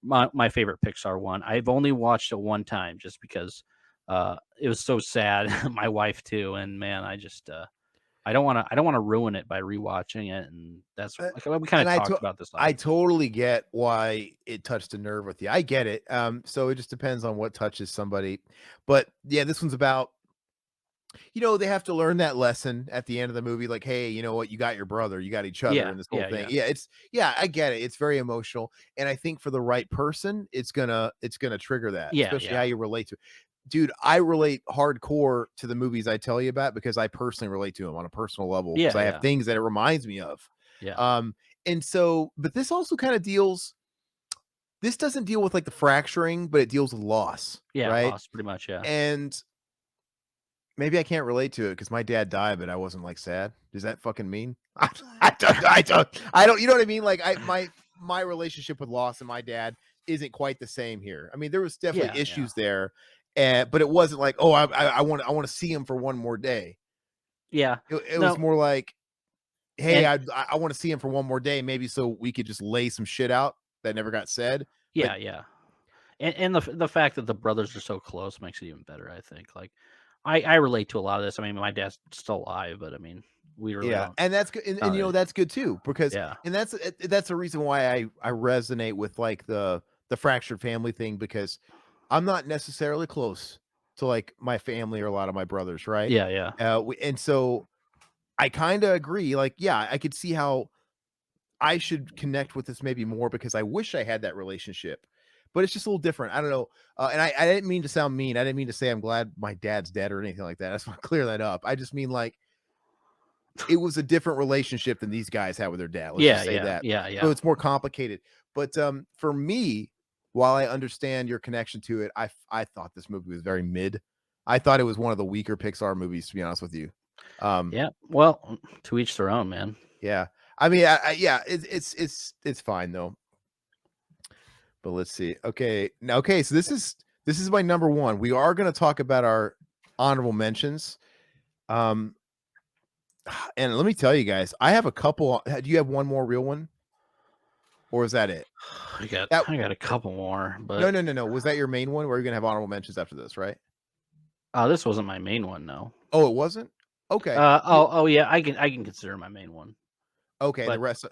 my favorite Pixar one. I've only watched it one time just because it was so sad. My wife too, and man, I don't want to ruin it by rewatching it, and that's like we kind of talked about this. I totally get why it touched a nerve with you. I get it. So it just depends on what touches somebody. But yeah, this one's about, they have to learn that lesson at the end of the movie. Like, hey, you know what? You got your brother, you got each other Yeah, in this whole thing. yeah. Yeah, I get it. It's very emotional. And I think for the right person, it's gonna trigger that, especially how you relate to it. Dude, I relate hardcore to the movies I tell you about because I personally relate to them on a personal level because I have things that it reminds me of. Yeah. And so, but this also kind of this doesn't deal with like the fracturing, but it deals with loss. Yeah, right? lost pretty much, yeah. And maybe I can't relate to it because my dad died, but I wasn't like sad. Does that fucking mean? I don't. You know what I mean? Like my relationship with loss and my dad isn't quite the same here. I mean, there was definitely issues there, but it wasn't like, oh, I want to see him for one more day. Yeah, it was more like, hey, I want to see him for one more day, maybe so we could just lay some shit out that never got said. Yeah, yeah. And the fact that the brothers are so close makes it even better, I think. Like, I relate to a lot of this. I mean, my dad's still alive, but I mean, we really don't. And that's good, and that's good too because and that's the reason why I resonate with like the fractured family thing because I'm not necessarily close to like my family or a lot of my brothers, right? Yeah. And so I kind of agree. Like, yeah, I could see how I should connect with this maybe more because I wish I had that relationship, but it's just a little different. I don't know. And I didn't mean to sound mean. I didn't mean to say I'm glad my dad's dead or anything like that. I just want to clear that up. I just mean like it was a different relationship than these guys had with their dad. Let's just say that. Yeah. So it's more complicated. But for me, while I understand your connection to it, I thought this movie was very mid. I thought it was one of the weaker Pixar movies, to be honest with you. Yeah. Well, to each their own, man. Yeah. I mean, it's fine though. But let's see. Okay. So this is my number one. We are going to talk about our honorable mentions. And let me tell you guys, I have a couple. Do you have one more real one? Or is that it? I got a couple more, but no. Was that your main one? Or are you going to have honorable mentions after this, right? This wasn't my main one, no. Oh, it wasn't? Okay. Oh yeah, I can consider my main one. Okay, and the But rest.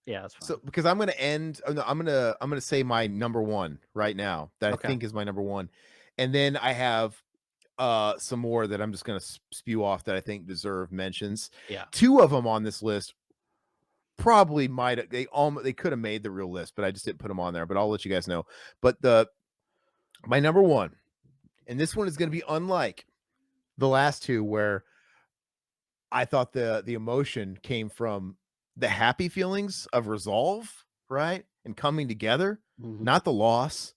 yeah, that's So fine. because I'm gonna end. Oh, no, I'm gonna say my number one right now that I Okay. think is my number one, and then I have some more that I'm just gonna spew off that I think deserve mentions. Yeah. Two of them on this list probably might they could have made the real list, but I just didn't put them on there. But I'll let you guys know. But the my number one, and this one is gonna be unlike the last two, where I thought the emotion came from the happy feelings of resolve, right? And coming together, Mhm. not the loss.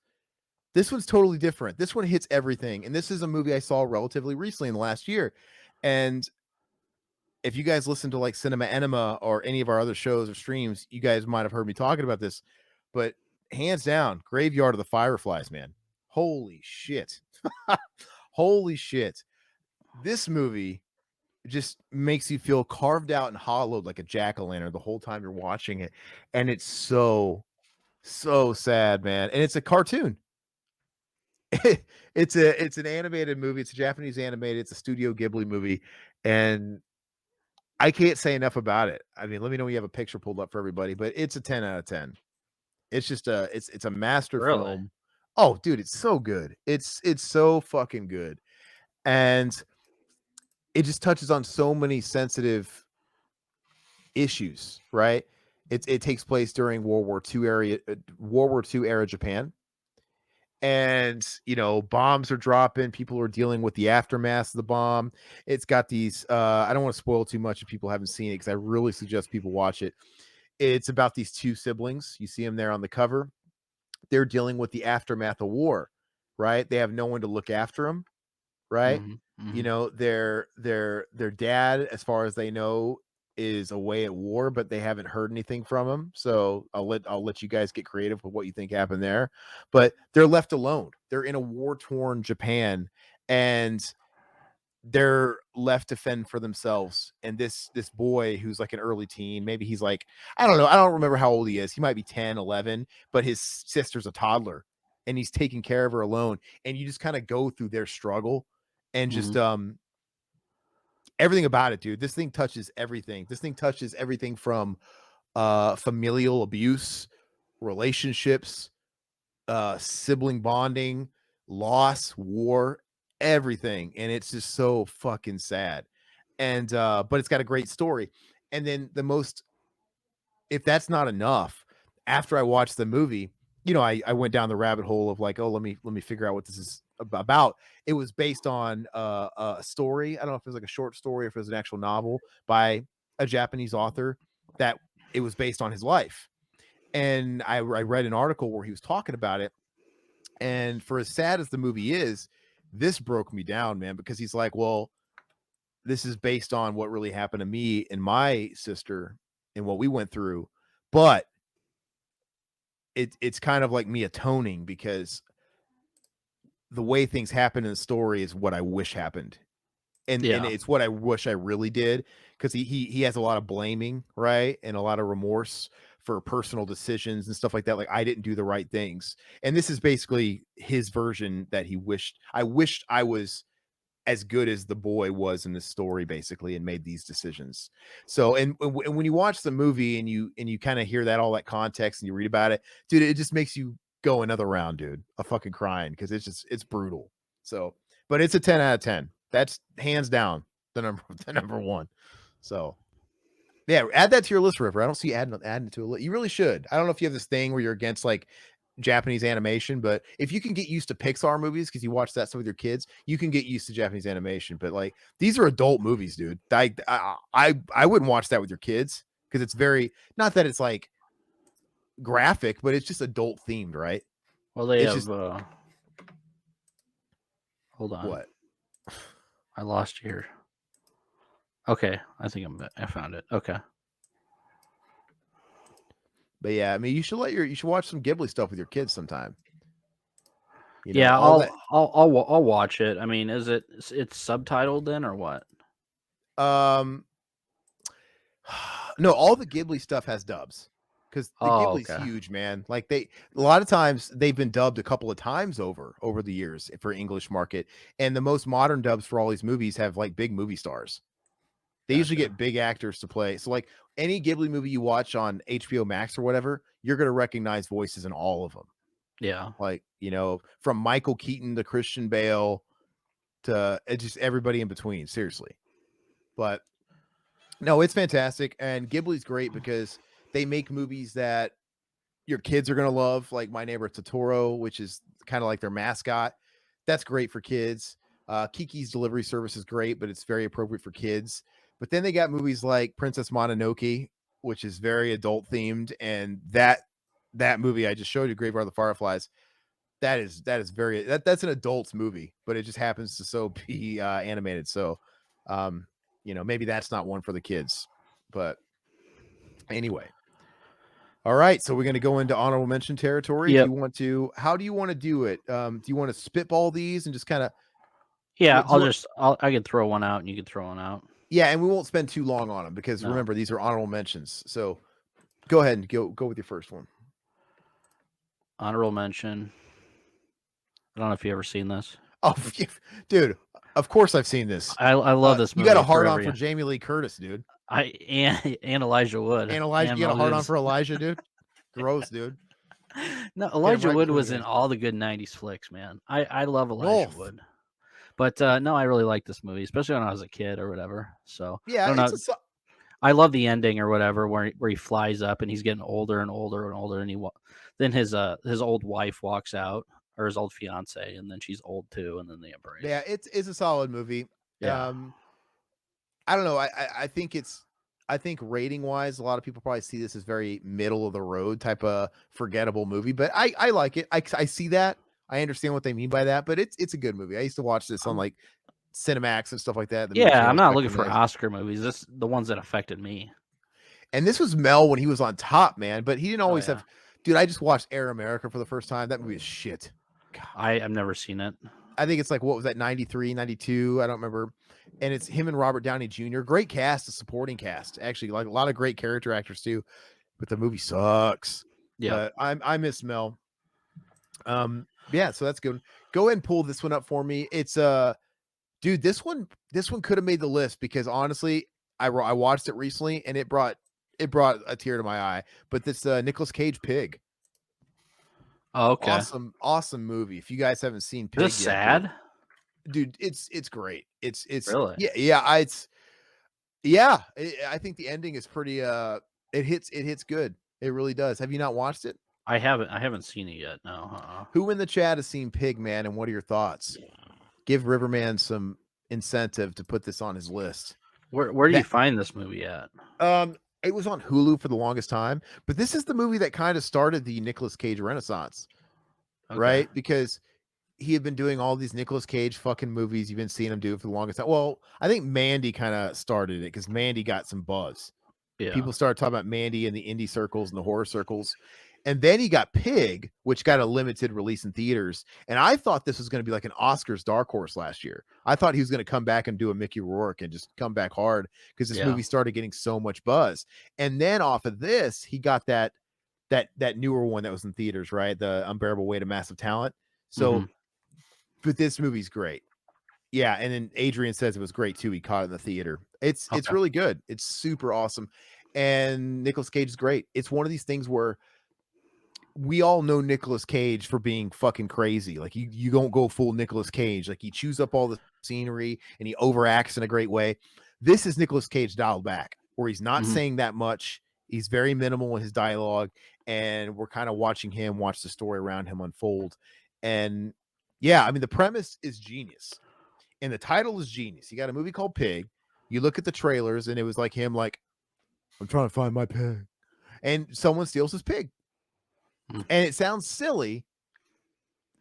This one's totally different. This one hits everything. And this is a movie I saw relatively recently in the last year. And if you guys listen to like Cinema Enema or any of our other shows or streams, you guys might have heard me talking about this. But hands down, Graveyard of the Fireflies, man. Holy shit. Holy shit. This movie just makes you feel carved out and hollowed like a jack-o'-lantern the whole time you're watching it. And it's so, so sad, man. And it's a cartoon. It's an animated movie. It's a Japanese animated. It's a Studio Ghibli movie, and I can't say enough about it. I mean, let me know when you have a picture pulled up for everybody, but it's a 10 out of 10. It's just it's a master Really? film. Oh, dude, it's so good. It's so fucking good. And it just touches on so many sensitive issues, right? It takes place during World War II era Japan. And bombs are dropping, people are dealing with the aftermath of the bomb. It's got these I don't want to spoil too much if people haven't seen it, because I really suggest people watch it. It's about these two siblings. You see them there on the cover. They're dealing with the aftermath of war, right? They have no one to look after them, right? Mhm. Mhm. Their dad, as far as they know, is away at war, but they haven't heard anything from him. So I'll let you guys get creative with what you think happened there. But they're left alone. They're in a war-torn Japan, and they're left to fend for themselves. And this boy, who's like an early teen, maybe he's like, I don't know, I don't remember how old he is. He might be 10, 11, but his sister's a toddler, and he's taking care of her alone. And you just kind of go through their struggle, and just Mhm. everything about it, dude. This thing touches everything. This thing touches everything from familial abuse, relationships, sibling bonding, loss, war, everything. And it's just so fucking sad. And but it's got a great story. And then if that's not enough, after I watched the movie, I went down the rabbit hole of like, oh, let me figure out what this is about. It was based on a story. I don't know if it was like a short story or if it was an actual novel by a Japanese author, that it was based on his life. And I read an article where he was talking about it. And for as sad as the movie is, this broke me down, man, because he's like, well, this is based on what really happened to me and my sister and what we went through. But it's kind of like me atoning, because the way things happen in the story is what I wish happened. And Yeah. it's what I wish I really did, because he has a lot of blaming, right? And a lot of remorse for personal decisions and stuff like that. Like, I didn't do the right things. And this is basically his version, that wished I was as good as the boy was in this story, basically, and made these decisions. So, and when you watch the movie and you kind of hear that, all that context, and you read about it, dude, it just makes you go another round, dude, of fucking crying, because it's brutal. So, but it's a 10 out of 10. That's hands down the number the number one. So yeah, add that to your list, River. I don't see you adding it to a list. You really should. I don't know if you have this thing where you're against like Japanese animation, but if you can get used to Pixar movies because you watch that stuff with your kids, you can get used to Japanese animation. But like, these are adult movies, dude. I wouldn't watch that with your kids, because it's very, not that it's like graphic, but it's just adult themed, right? Well, they It's have. just Hold on. what. I lost you here. Okay, I found it. Okay. But yeah, I mean, you should watch some Ghibli stuff with your kids sometime. Yeah, All that. I'll watch it. I mean, it's subtitled then or what? Um, no, all the Ghibli stuff has dubs, because the Oh, Ghibli's okay. huge, man. Like, a lot of times they've been dubbed a couple of times over the years for English market, and the most modern dubs for all these movies have like big movie stars. They usually Gotcha. get big actors to play. So like any Ghibli movie you watch on HBO Max or whatever, you're gonna recognize voices in all of them. Yeah. Like, from Michael Keaton to Christian Bale to just everybody in between, seriously. But no, it's fantastic. And Ghibli's great because they make movies that your kids are gonna love, like My Neighbor Totoro, which is kind of like their mascot. That's great for kids. Kiki's Delivery Service is great, but it's very appropriate for kids. But then they got movies like Princess Mononoke, which is very adult themed, and that movie I just showed you, Graveyard of the Fireflies, that's an adult's movie, but it just happens to be animated. So, maybe that's not one for the kids. But anyway, all right. So we're going to go into honorable mention territory. Yep. How do you want to do it? Do you want to spitball these and just kind of Yeah, what do you want? I can throw one out and you can throw one out. Yeah, and we won't spend too long on them because No. remember these are honorable mentions. So go ahead and go with your first one. Honorable mention. I don't know if you ever seen this. Oh, dude, of course I've seen this. I love this You movie. got a hard on Forever, for yeah. Jamie Lee Curtis, dude. And Elijah Wood. And Elijah, And you got a hard on Moses. for Elijah, dude. Gross, dude. No, Get him Elijah right Wood between was the in eyes. all the good '90s flicks, man. I love Elijah Wolf. Wood, but no, I really like this movie, especially when I was a kid or whatever. So I Yeah, don't know. I love the ending or whatever, where he flies up and he's getting older and older and older, and then his old wife walks out, or his old fiance, and then she's old too, and then they embrace. Yeah, it's a solid movie. Yeah. I don't know. I think rating wise, a lot of people probably see this as very middle of the road type of forgettable movie, but I like it. I see that. I understand what they mean by that, but it's a good movie. I used to watch this on like Cinemax and stuff like that. The movie Yeah, I'm channels not back looking in the for day. Oscar movies. This the ones that affected me. And this was Mel when he was on top, man. But he didn't always yeah. have. Dude, I just watched Air America for the first time. That movie is shit. God. I've never seen it. I think it's like, what was that, 93, 92? I don't remember. And it's him and Robert Downey Jr. Great cast, a supporting cast. Actually, like a lot of great character actors too. But the movie sucks. Yeah. But I miss Mel. Yeah, so that's good. Go ahead and pull this one up for me. It's dude, this one could have made the list because honestly, I watched it recently and it brought a tear to my eye. But this Nicolas Cage Pig. Oh, okay. Awesome movie. If you guys haven't seen Pig Is this yet, sad? dude, it's great. It's Really? I think the ending is pretty it hits good. It really does. Have you not watched it? I haven't seen it yet. No. Who in the chat has seen Pig, man, and what are your thoughts? Give Riverman some incentive to put this on his list. Where do you find this movie at? It was on Hulu for the longest time, but this is the movie that kind of started the Nicolas Cage renaissance, right? Because he had been doing all these Nicolas Cage fucking movies. You've been seeing him do it for the longest time. Well, I think Mandy kind of started it because Mandy got some buzz. Yeah. People started talking about Mandy in the indie circles and the horror circles. And then he got Pig, which got a limited release in theaters. And I thought this was going to be like an Oscars dark horse last year. I thought he was going to come back and do a Mickey Rourke and just come back hard because this movie started getting so much buzz. And then off of this, he got that newer one that was in theaters, right? The Unbearable Weight of Massive Talent. So, but this movie's great. Yeah, and then Adrian says it was great too. He caught it in the theater. It's really good. It's super awesome. And Nicolas Cage is great. It's one of these things where we all know Nicolas Cage for being fucking crazy. Like you don't go full Nicolas Cage. Like he chews up all the scenery and he overacts in a great way. This is Nicolas Cage dialed back, where he's not saying that much. He's very minimal in his dialogue, and we're kind of watching him watch the story around him unfold. And yeah, I mean the premise is genius, and the title is genius. You got a movie called Pig. You look at the trailers, and it was like him, like, I'm trying to find my pig, and someone steals his pig. And it sounds silly.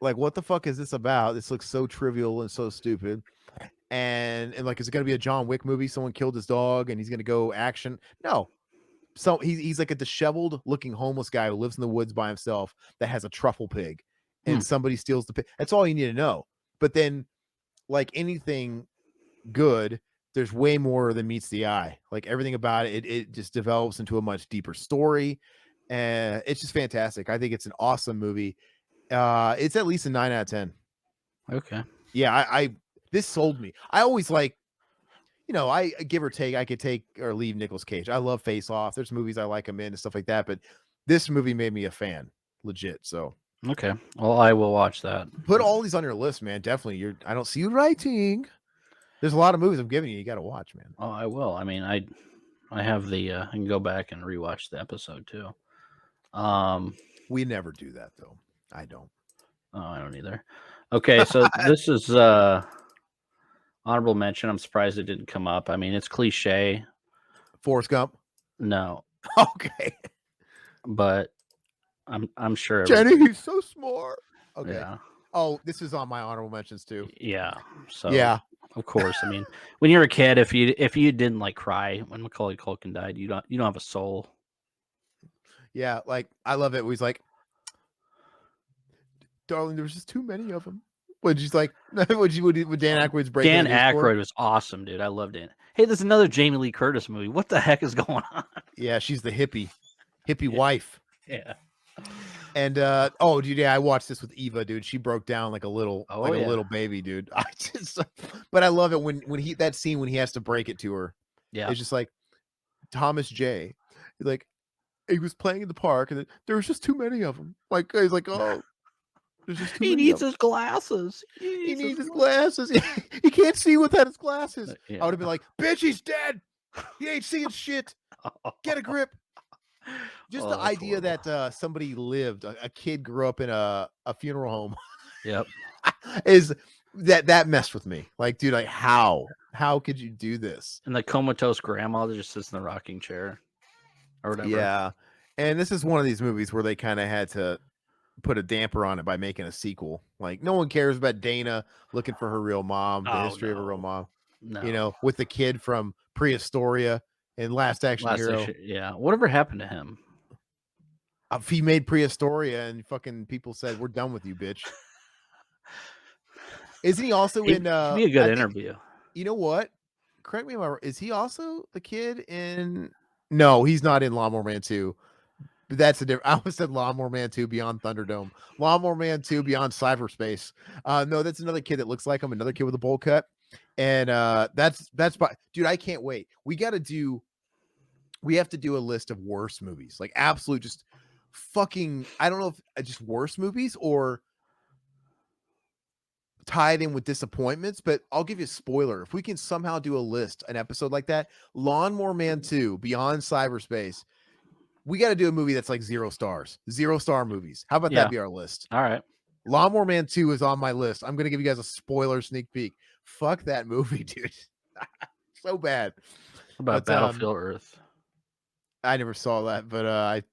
Like, what the fuck is this about? This looks so trivial and so stupid. And like, is it going to be a John Wick movie? Someone killed his dog and he's going to go action? No. So he's like a disheveled looking homeless guy who lives in the woods by himself that has a truffle pig, and somebody steals the pig. That's all you need to know. But then, like anything good, there's way more than meets the eye. Like everything about it just develops into a much deeper story. And it's just fantastic. I think it's an awesome movie. It's at least a 9 out of 10. Okay. Yeah, I this sold me. I always like, I give or take, I could take or leave Nicolas Cage. I love Face Off. There's movies I like him in and stuff like that, but this movie made me a fan, legit. So Okay. Well, I will watch that. put all these on your list, man. Definitely. I don't see you writing. There's a lot of movies I'm giving you. You got to watch, man. Oh, I will. I mean, I have the I can go back and rewatch the episode too. We never do that though. I don't. Oh, I don't either. Okay, so this is honorable mention. I'm surprised it didn't come up. I mean, it's cliche. Forrest Gump. No, Okay. but I'm sure. Jenny, he's so smart. Okay. Yeah. Oh, this is on my honorable mentions too. Yeah. So Yeah. of course. I mean, when you're a kid, if you didn't like cry when Macaulay Culkin died, you don't have a soul. Yeah. Like I love it. He's like, darling, there was just too many of them. Would you like? Would Dan Aykroyd's break? Dan Aykroyd was awesome, dude. I loved it. Hey, there's another Jamie Lee Curtis movie. What the heck is going on? Yeah, she's the hippie wife. Yeah. And oh, dude, yeah, I watched this with Eva, dude. She broke down like a little, a little baby, dude. But I love it when that scene when he has to break it to her. Yeah. It's just like Thomas J. Like he was playing in the park, and there was just too many of them. Like he's like, oh. He needs his glasses. He needs his glasses. He can't see without his glasses. Yeah. I would have been like, bitch, he's dead. He ain't seeing shit. Get a grip. Just the idea that somebody lived, a kid grew up in a funeral home. Yep. Is that messed with me. Like, dude, like how could you do this? And the comatose grandma that just sits in the rocking chair or whatever. Yeah. And this is one of these movies where they kind of had to put a damper on it by making a sequel. Like no one cares about Dana looking for her real mom, the history of her real mom. No. With the kid from Prehistoria and Last Action Hero. Yeah. Whatever happened to him? He made Prehistoria and fucking people said, we're done with you, bitch. Isn't he also in He'd be a good interview. You know what? Correct me if I'm wrong. Is he also the kid in No, he's not in Lawnmower Man 2. But that's a different. I almost said Lawnmower Man 2 Beyond Thunderdome. Lawnmower Man 2 Beyond Cyberspace. No, that's another kid that looks like him, another kid with a bowl cut. And that's dude, I can't wait. We have to do a list of worst movies. Like absolute just fucking, I don't know if just worst movies or tied in with disappointments, but I'll give you a spoiler. If we can somehow do a list, an episode like that, Lawnmower Man 2 Beyond Cyberspace, we got to do a movie that's like 0 stars, 0-star movies. How about that be our list? All right. Lawnmower Man 2 is on my list. I'm going to give you guys a spoiler sneak peek. Fuck that movie, dude. So bad. What about Battlefield Earth? I never saw that, but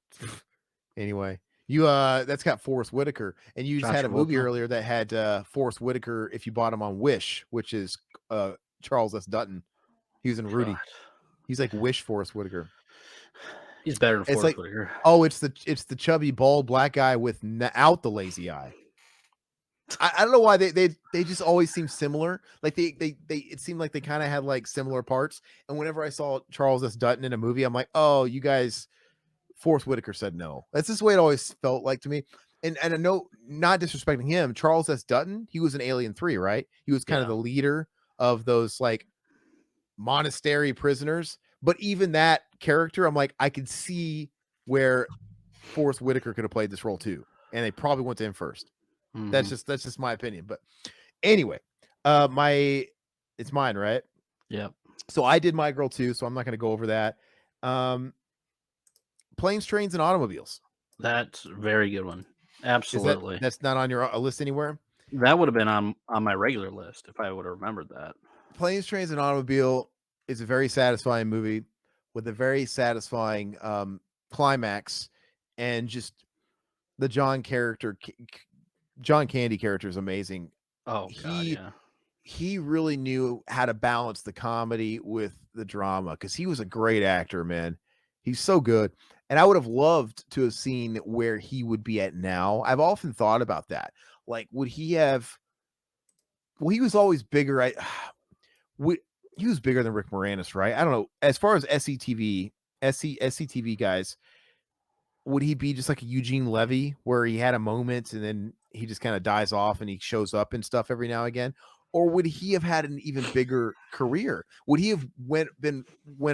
anyway, that's got Forrest Whitaker, and you just had a movie earlier that had Forrest Whitaker if you bought him on Wish, which is Charles S. Dutton. He was in Rudy. God. He's like Wish Forrest Whitaker. He's better than Forrest Whitaker. Oh, it's the chubby bald black guy without the lazy eye. I don't know why they just always seem similar. Like they it seemed like they kind of had like similar parts. And whenever I saw Charles S. Dutton in a movie, I'm like, oh, you guys. Forrest Whitaker said no. That's just the way it always felt like to me. And I know, not disrespecting him, Charles S. Dutton, he was in Alien 3, right? He was kind of the leader of those like monastery prisoners. But even that character, I'm like, I could see where Forrest Whitaker could have played this role too. And they probably went to him first. Mm-hmm. That's just my opinion. But anyway, it's mine, right? Yep. So I did My Girl too, so I'm not going to go over that. Planes, Trains, and Automobiles. That's a very good one. Absolutely. That's not on your list anywhere? That would have been on my regular list if I would have remembered that. Planes, Trains, and Automobile is a very satisfying movie with a very satisfying climax, and just the John Candy character is amazing. Oh, God, yeah. He really knew how to balance the comedy with the drama because he was a great actor, man. He's so good. And I would have loved to have seen where he would be at now. I've often thought about that. Like, would he have... Well, he was always bigger. He was bigger than Rick Moranis, right? I don't know. As far as SCTV guys, would he be just like a Eugene Levy where he had a moment and then he just kind of dies off and he shows up and stuff every now and again? or would he have had an even bigger career? Would he have went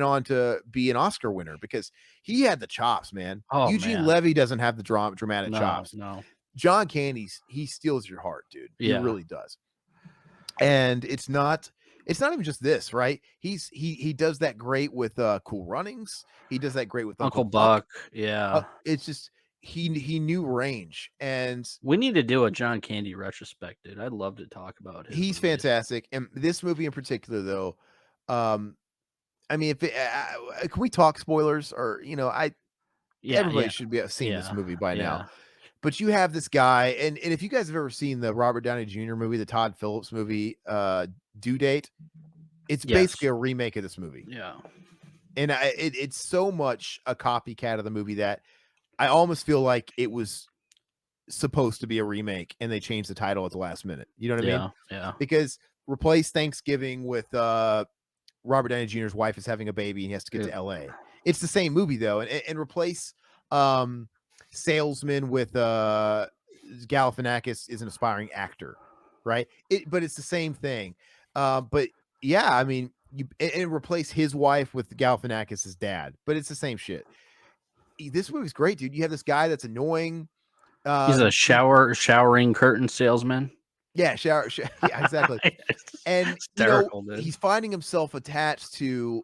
on to be an Oscar winner? Because he had the chops, man. Oh Eugene man, Levy doesn't have the dramatic no, chops. no, John Candy's he steals your heart, dude. He yeah, really does. And it's not even just this, right? He does that great with Cool Runnings. He does that great with Uncle Uncle Buck. Buck, yeah. It's just he knew range, and We need to do a John Candy retrospect, dude. I'd love to talk about his he's movies. fantastic. And this movie in particular, though, um, I mean, if can we talk spoilers? Or I Yeah, everybody yeah, should be seen this yeah, movie by now. yeah. But you have this guy, and if you guys have ever seen the Robert Downey Jr. movie, the Todd Phillips movie, Due Date, it's basically Yes, a remake of this movie. yeah. And it's so much a copycat of the movie that I almost feel like it was supposed to be a remake and they changed the title at the last minute. You know what I mean? Yeah, yeah. Because replace Thanksgiving with Robert Downey Jr.'s wife is having a baby and he has to get to LA. It's the same movie though, and replace Salesman with Galifianakis is an aspiring actor, right? But it's the same thing. But yeah, I mean, and replace his wife with Galifianakis' dad, but it's the same shit. This movie's great, dude. You have this guy that's annoying. He's a He showering curtain salesman. Yeah, yeah, exactly. It's And hysterical, dude. he's finding himself attached to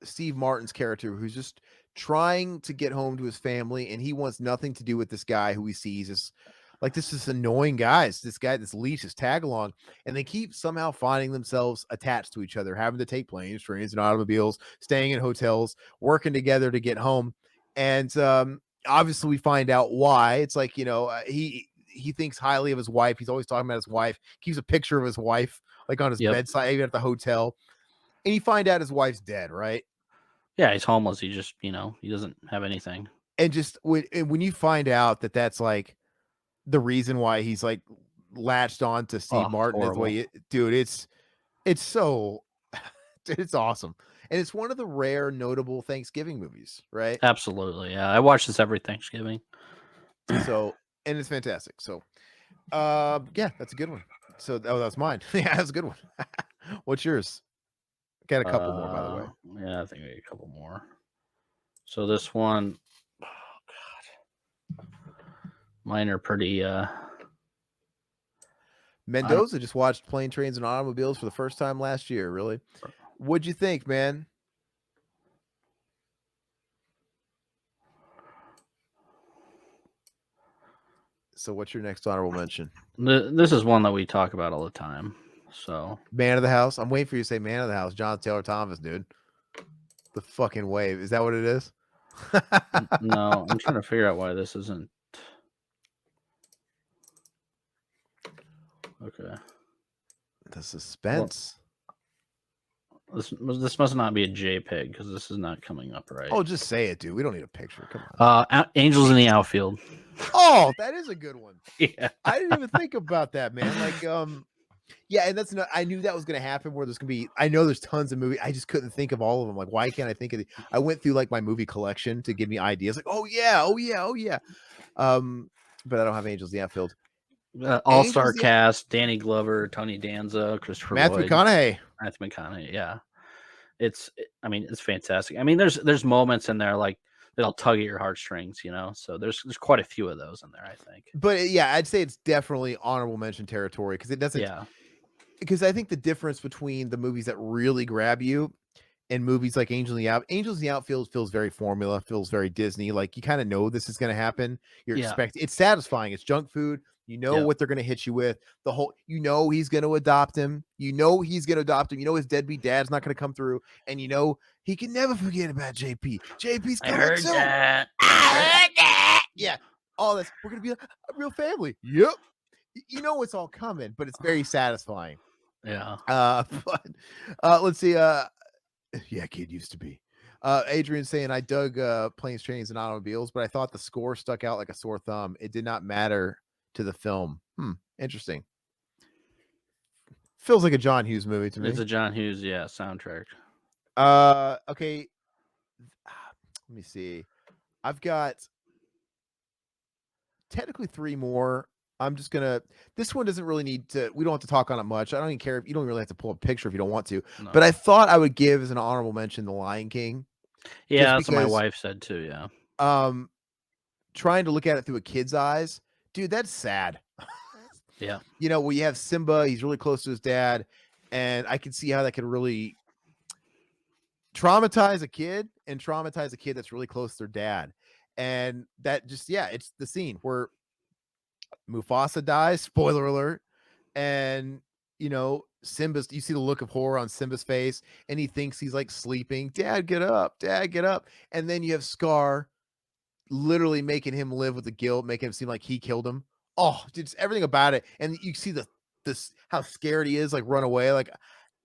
Steve Martin's character, who's just trying to get home to his family, and he wants nothing to do with this guy who he sees as like this annoying guy. It's this guy, this leash, this tag along, and they keep somehow finding themselves attached to each other, having to take planes, trains, and automobiles, staying in hotels, working together to get home. And obviously, we find out why. It's like he thinks highly of his wife. He's always talking about his wife. Keeps a picture of his wife like on his Yep. bedside, even at the hotel. And you find out his wife's dead, right? Yeah, he's homeless. He just, he doesn't have anything. And just when you find out that that's like the reason why he's like latched on to Steve Oh, it's Martin is the horrible. way dude, it's so it's awesome. And it's one of the rare notable Thanksgiving movies, right? Absolutely. Yeah. I watch this every Thanksgiving. So, and it's fantastic. So, yeah, that's a good one. So, that's mine. Yeah, that's a good one. What's yours? Got a couple more, by the way. Yeah, I think we got a couple more. So this one, oh God, mine are pretty. Mendoza just watched Plane, Trains, and Automobiles for the first time last year. Really? What'd you think, man? So, what's your next honorable mention? This is one that we talk about all the time. So, Man of the House. I'm waiting for you to say Man of the House. John Taylor Thomas, dude. The fucking wave. Is that what it is? no, I'm trying to figure out why this isn't. Okay. The suspense. This must not be a JPEG because this is not coming up right. Oh, just say it, dude. We don't need a picture. Come on. Angels in the Outfield. Oh, that is a good one. Yeah. I didn't even think about that, man. Like, yeah, and that's not. I knew that was going to happen. Where there's going to be. I know there's tons of movies. I just couldn't think of all of them. Like, why can't I think of? I went through like my movie collection to give me ideas. Like, oh yeah, oh yeah, oh yeah. But I don't have Angels in the Outfield. All-star cast: Danny Glover, Tony Danza, Christopher Matthew Lloyd, McConaughey. Matthew McConaughey. Yeah, it's fantastic. I mean, there's moments in there like that'll tug at your heartstrings, So there's quite a few of those in there, I think. But yeah, I'd say it's definitely honorable mention territory because it doesn't. Yeah. Because I think the difference between the movies that really grab you and movies like Angels in the Outfield feels very formula, feels very Disney. Like you kind of know this is going to happen. You're expecting. It's satisfying. It's junk food. You know what they're going to hit you with. He's going to adopt him. He's going to adopt him. His deadbeat dad's not going to come through. And he can never forget about JP. JP's coming I heard too. that. Yeah. All this. We're going to be a real family. Yep. It's all coming, but it's very satisfying. Yeah. But let's see. Yeah, kid used to be. Adrian saying I dug Planes, Trains, and Automobiles, but I thought the score stuck out like a sore thumb. It did not matter to the film. Interesting. Feels like a John Hughes movie to me. It's a John Hughes, soundtrack. Okay. Let me see. I've got technically 3 more I'm just gonna. This one doesn't really need to. We don't have to talk on it much. I don't even care if you don't really have to pull a picture if you don't want to. But No. I thought I would give as an honorable mention The Lion King, Yeah, just that's what my because wife said too. Yeah. um trying to look at it through a kid's eyes, dude, that's sad. Yeah. We have Simba. He's really close to his dad, and I can see how that could really traumatize a kid and traumatize a kid that's really close to their dad. And that just, yeah, it's the scene where Mufasa dies, spoiler alert, and Simba's, you see the look of horror on Simba's face, and he thinks he's like sleeping. Dad, get up, dad, get up. And then you have Scar literally making him live with the guilt, making him seem like he killed him. Oh, just everything about it. And you see this how scared he is, like run away. Like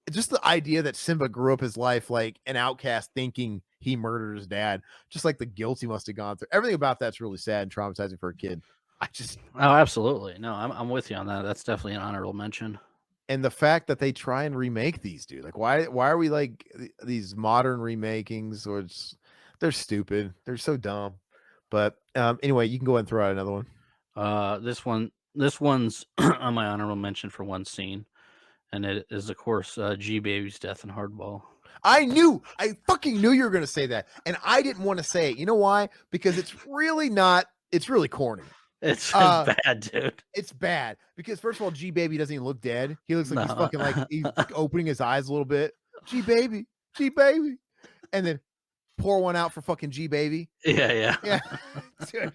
just the idea that Simba grew up his life like an outcast thinking he murdered his dad, just like the guilt he must have gone through. Everything about that's really sad and traumatizing for a kid. I just Oh, absolutely. No, I'm with you on that. That's definitely an honorable mention. And the fact that they try and remake these, dude. Like why are we like these modern remakings or they're stupid. They're so dumb. But anyway, you can go ahead and throw out another one. This one's on my honorable mention for one scene, and it is of course G Baby's death in Hardball. I fucking knew you were going to say that. And I didn't want to say it. You know why? Because it's really corny. It's Uh, bad, dude. it's bad because first of all, G Baby doesn't even look dead. He looks like he's No. fucking like he's opening his eyes a little bit. G Baby, G Baby. And then pour one out for fucking G Baby. Yeah, Yeah. Dude,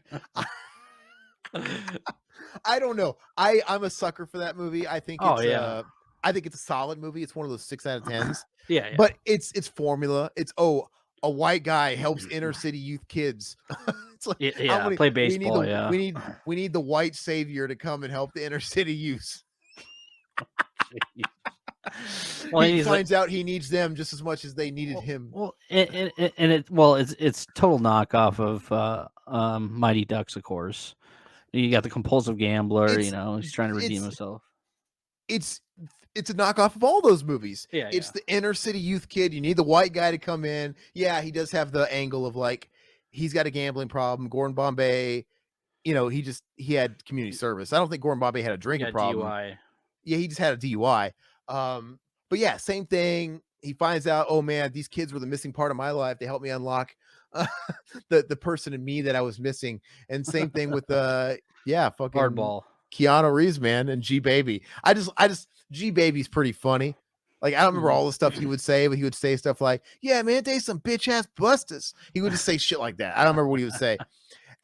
I don't know. I'm a sucker for that movie. Oh yeah. I think it's a solid movie. It's one of those 6 out of 10s. Yeah. But it's formula. It's a white guy helps inner city youth kids. It's like how Yeah. many Play baseball. Yeah. we need the white savior to come and help the inner city youth. Well, He he's finds out he needs them just as much as they needed him. well, it's total knockoff of Mighty Ducks, of course. You got the compulsive gambler. It's He's trying to redeem it's himself. it's it's a knockoff of all those movies. Yeah, It's yeah. the inner city youth kid. You need the white guy to come in. Yeah, he does have the angle of like he's got a gambling problem. Gordon Bombay, he had community service. I don't think Gordon Bombay had a drinking Yeah, problem. DUI. Yeah, he just had a DUI. But yeah, same thing. He finds out, oh man, these kids were the missing part of my life. They helped me unlock uh, the person in me that I was missing. And same thing with fucking Hardball. Keanu Reeves, man, and G Baby. I just G Baby's pretty funny. Like I don't remember Mhm. all the stuff he would say, but he would say stuff like, "Yeah, man, they some bitch ass busters." He would just say shit like that. I don't remember what he would say,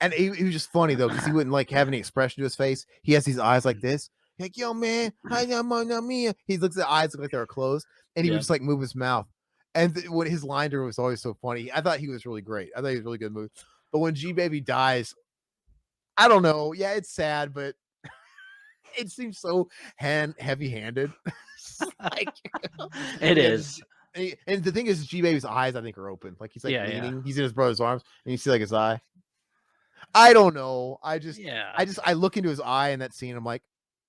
and he was just funny though because he wouldn't like have any expression to his face. He has these eyes like this, like yo man, hi no me. He looks at the eyes look like they were closed, and he would Yeah. just like move his mouth. And what his line was always so funny. I thought he was really great. I thought he was a really good movie. But when G Baby dies, I don't know. Yeah, it's sad, but it seems so heavy-handed. like It yeah, just is. and the thing is, G Baby's eyes I think are open. Like he's like Yeah, yeah. leaning. He's in his brother's arms, and you see like his eye. I don't know. Yeah. I look into his eye in that scene. I'm like,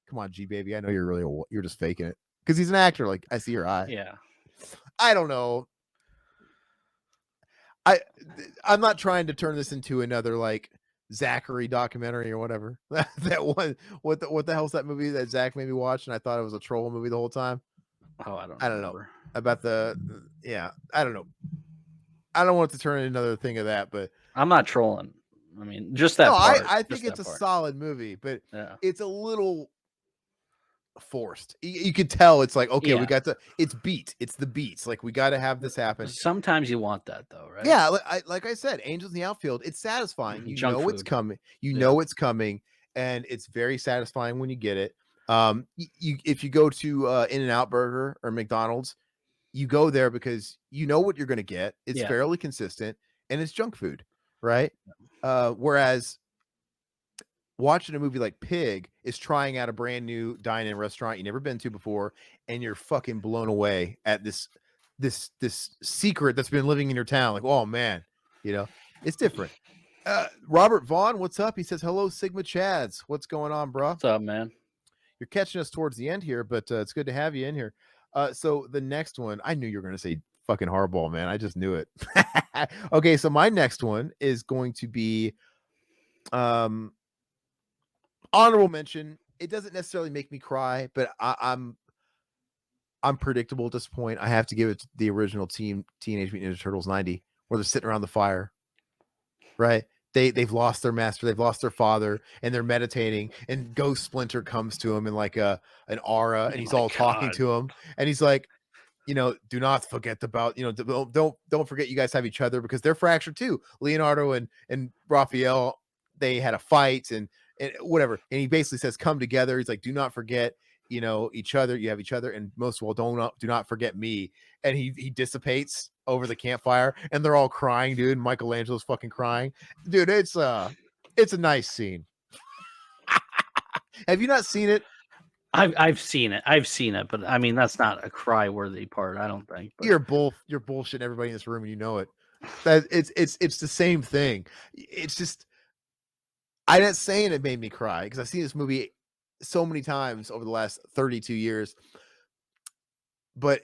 come on, G Baby. I know you're just faking it because he's an actor. Like I see your eye. Yeah. I don't know. I'm not trying to turn this into another like Zachary documentary or whatever. that one. What the hell's that movie that Zach made me watch? And I thought it was a troll movie the whole time. Oh, I don't I don't know remember. about yeah. I don't know. I don't want it to turn into another thing of that, but I'm not trolling. I mean, just no, that part. I Just think it's that a part. solid movie, but Yeah. it's a little forced. You could tell it's like, okay, we Yeah. got to. It's beat. It's the beats. Like we got to have this happen. Sometimes you want that though, right? Yeah, like I said, Angels in the Outfield. It's satisfying. You Junk know it's food. coming. You Yeah. know it's coming, and it's very satisfying when you get it. If you go to In-N-Out Burger or McDonald's, you go there because you know what you're going to get. It's Yeah. fairly consistent, and it's junk food, right? Whereas watching a movie like Pig is trying out a brand new dine-in restaurant you never been to before, and you're fucking blown away at this secret that's been living in your town. Like, oh man, it's different. Robert Vaughn, what's up? He says, hello, Sigma Chads. What's going on, bro? What's up, man? You're catching us towards the end here, but it's good to have you in here. So the next one, I knew you were going to say fucking Hardball, man. I just knew it. Okay, so my next one is going to be Honorable mention. It doesn't necessarily make me cry, but I'm predictable at this point. I have to give it to the original Teenage Mutant Ninja Turtles 90, where they're sitting around the fire, right? They've lost their master, they've lost their father, and they're meditating. And Ghost Splinter comes to him in like an aura, and Oh he's my all talking god. to him, and he's like, do not forget about, don't forget you guys have each other because they're fractured too. Leonardo and Raphael, they had a fight and whatever. And he basically says, come together. He's like, do not forget, each other. You have each other, and most of all, do not forget me. And he dissipates over the campfire, and they're all crying, dude. And Michelangelo's fucking crying, dude. It's a nice scene. Have you not seen it? I've seen it. I've seen it, but I mean that's not a cry worthy part, I don't think. But You're bullshitting everybody in this room, and you know it. That it's the same thing. It's just I'm not saying it made me cry because I've seen this movie so many times over the last 32 years, but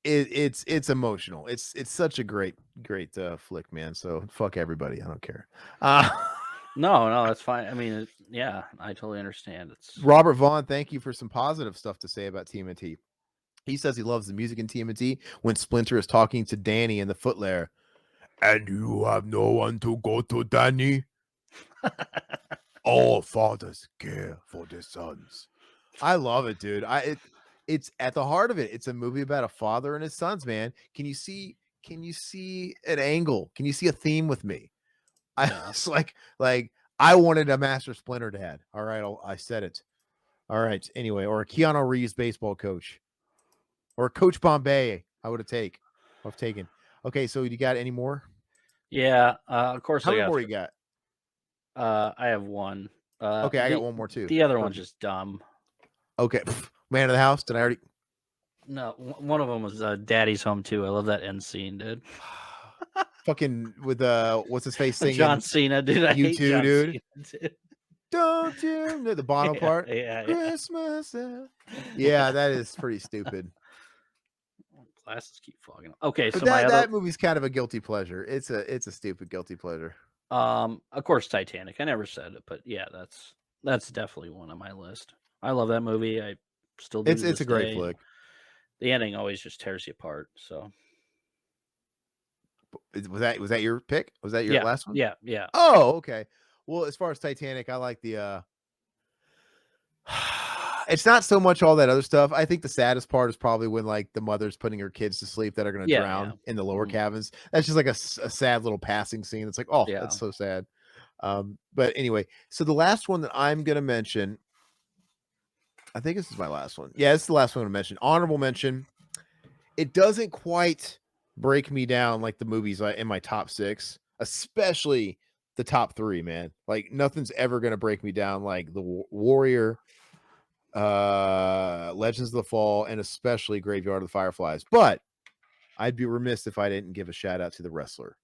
it's emotional. It's such a great flick, man. So fuck everybody. I don't care. no, that's fine. I mean, yeah, I totally understand. It's Robert Vaughn, thank you for some positive stuff to say about TMNT. He says he loves the music in TMNT when Splinter is talking to Danny in the footlair. And you have no one to go to, Danny. All fathers care for their sons. I love it, dude. It's at the heart of it. It's a movie about a father and his sons, man. Can you see an angle? Can you see a theme with me? yeah. It's like I wanted a Master Splinter dad. All right, I said it. All right. Anyway, or a Keanu Reeves baseball coach, or Coach Bombay. I've taken. Okay, so you got any more? Yeah, of course How I many got more you got? I have one. Okay, I got one more too. The other one's Perfect. just dumb. Okay, man of the house. Did I already? No, one of them was Daddy's Home too. I love that end scene, dude. Fucking with what's his face John singing Cena, dude. I "You hate Too," John dude. Cena, dude. Don't you know the bottom Yeah, part? yeah. Christmas. Yeah, that is pretty stupid. Glasses keep fogging up. Okay, But so my other that movie's kind of a guilty pleasure. It's a stupid guilty pleasure. of course Titanic. I never said it, but yeah, that's definitely one on my list. I love that movie. I still do to It's this a great day. flick. The ending always just tears you apart. So Was that your pick? Was that your yeah, last one? yeah. Oh, okay. Well, as far as Titanic, I like the it's not so much all that other stuff. I think the saddest part is probably when like the mother's putting her kids to sleep that are going to Yeah. drown in the lower Mhm. cabins. That's just like a sad little passing scene. It's like, oh, Yeah. that's so sad. But anyway, so the last one that I'm going to mention, I think this is my last one. Yeah, it's the last one I'm going to mention. Honorable mention. It doesn't quite break me down like the movies in my top 6, especially the top 3, man. Like nothing's ever going to break me down like the Warrior, Legends of the Fall, and especially Graveyard of the Fireflies. But I'd be remiss if I didn't give a shout out to The Wrestler.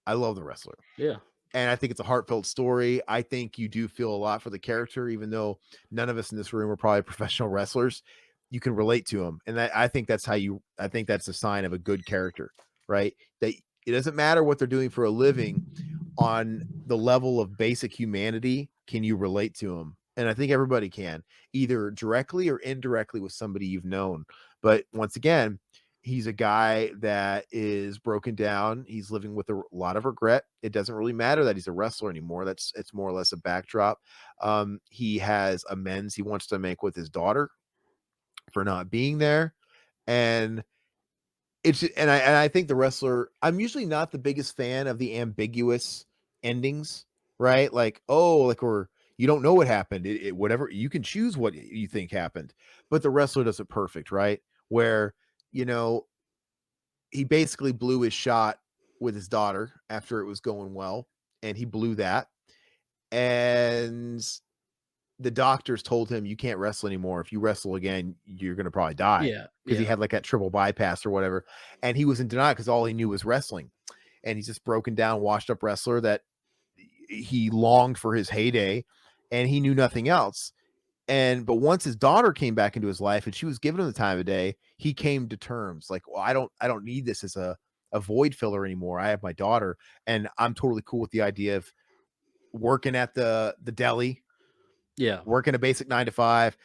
I love The Wrestler. Yeah. And I think it's a heartfelt story. I think you do feel a lot for the character, even though none of us in this room are probably professional wrestlers. You can relate to him. And I think that's I think that's a sign of a good character, right? That it doesn't matter what they're doing for a living, on the level of basic humanity, can you relate to them? And I think everybody can, either directly or indirectly with somebody you've known. But once again, he's a guy that is broken down. He's living with a lot of regret. It doesn't really matter that he's a wrestler anymore. It's more or less a backdrop. He has amends he wants to make with his daughter for not being there. And I think The Wrestler, I'm usually not the biggest fan of the ambiguous endings, right? Like, oh, like, or you don't know what happened. Whatever, you can choose what you think happened. But The Wrestler does it perfect, right? Where, you know, he basically blew his shot with his daughter after it was going well, and he blew that. And the doctors told him, you can't wrestle anymore. If you wrestle again, you're going to probably die, Yeah. because he Yeah. had like that triple bypass or whatever. And he was in denial because all he knew was wrestling. And he's just broken down, washed up wrestler that he longed for his heyday, and he knew nothing else. But once his daughter came back into his life and she was giving him the time of day, he came to terms like, well, I don't need this as a void filler anymore. I have my daughter, and I'm totally cool with the idea of working at the deli, Yeah. working a basic 9 to 5,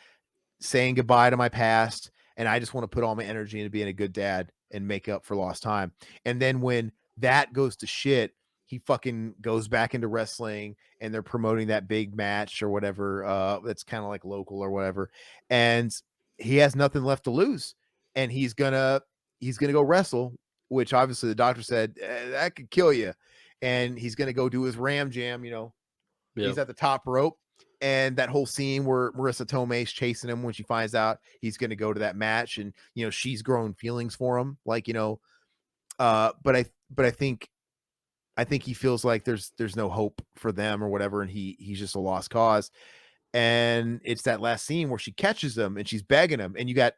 saying goodbye to my past, and I just want to put all my energy into being a good dad and make up for lost time. And then when that goes to shit, he fucking goes back into wrestling, and they're promoting that big match or whatever, that's kind of like local or whatever, and he has nothing left to lose, and he's gonna go wrestle, which obviously the doctor said that could kill you, and he's gonna go do his ram jam. He's Yep. at the top rope, and that whole scene where Marissa Tomei's chasing him when she finds out he's going to go to that match, and she's growing feelings for him, like but I think he feels like there's no hope for them or whatever, and he's just a lost cause. And it's that last scene where she catches him and she's begging him, and you got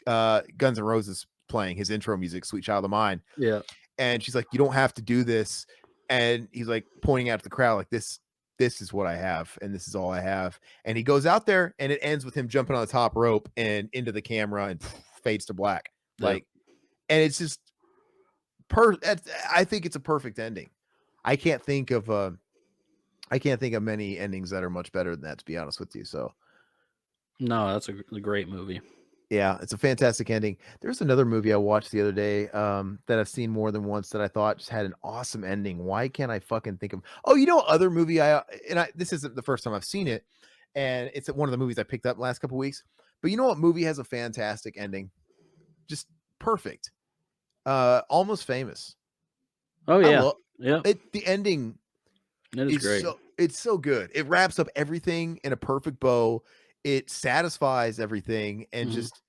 Guns N' Roses playing his intro music, Sweet Child of Mine, Yeah. and she's like, you don't have to do this, and he's like pointing out to the crowd like, this is what I have, and this is all I have. And he goes out there, and it ends with him jumping on the top rope and into the camera, and fades to black. Yep. Like, and it's just I think it's a perfect ending. I can't think of many endings that are much better than that, to be honest with you. So No, that's a great movie. yeah, it's a fantastic ending. There's another movie I watched the other day that I've seen more than once that I thought just had an awesome ending. Why can't I fucking think of? Oh, other movie this isn't the first time I've seen it, and it's one of the movies I picked up last couple weeks. But you know what movie has a fantastic ending? Just perfect. Almost Famous. Oh I yeah. love Yep. it. The ending It is great. it's so good. It wraps up everything in a perfect bow. It satisfies everything, and Mhm. just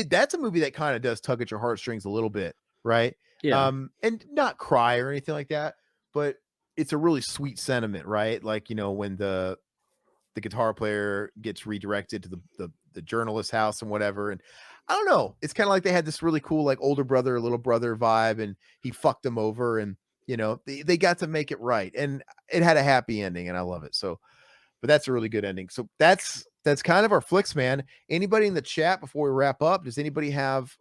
that's a movie that kind of does tug at your heartstrings a little bit, right? Yeah. And not cry or anything like that, but it's a really sweet sentiment, right? Like, when the guitar player gets redirected to the journalist house and whatever. And I don't know, it's kind of like they had this really cool like older brother, little brother vibe, and he fucked them over, and they got to make it right, and it had a happy ending, and I love it. So, but that's a really good ending. So that's kind of our flicks, man. Anybody in the chat before we wrap up? Does anybody have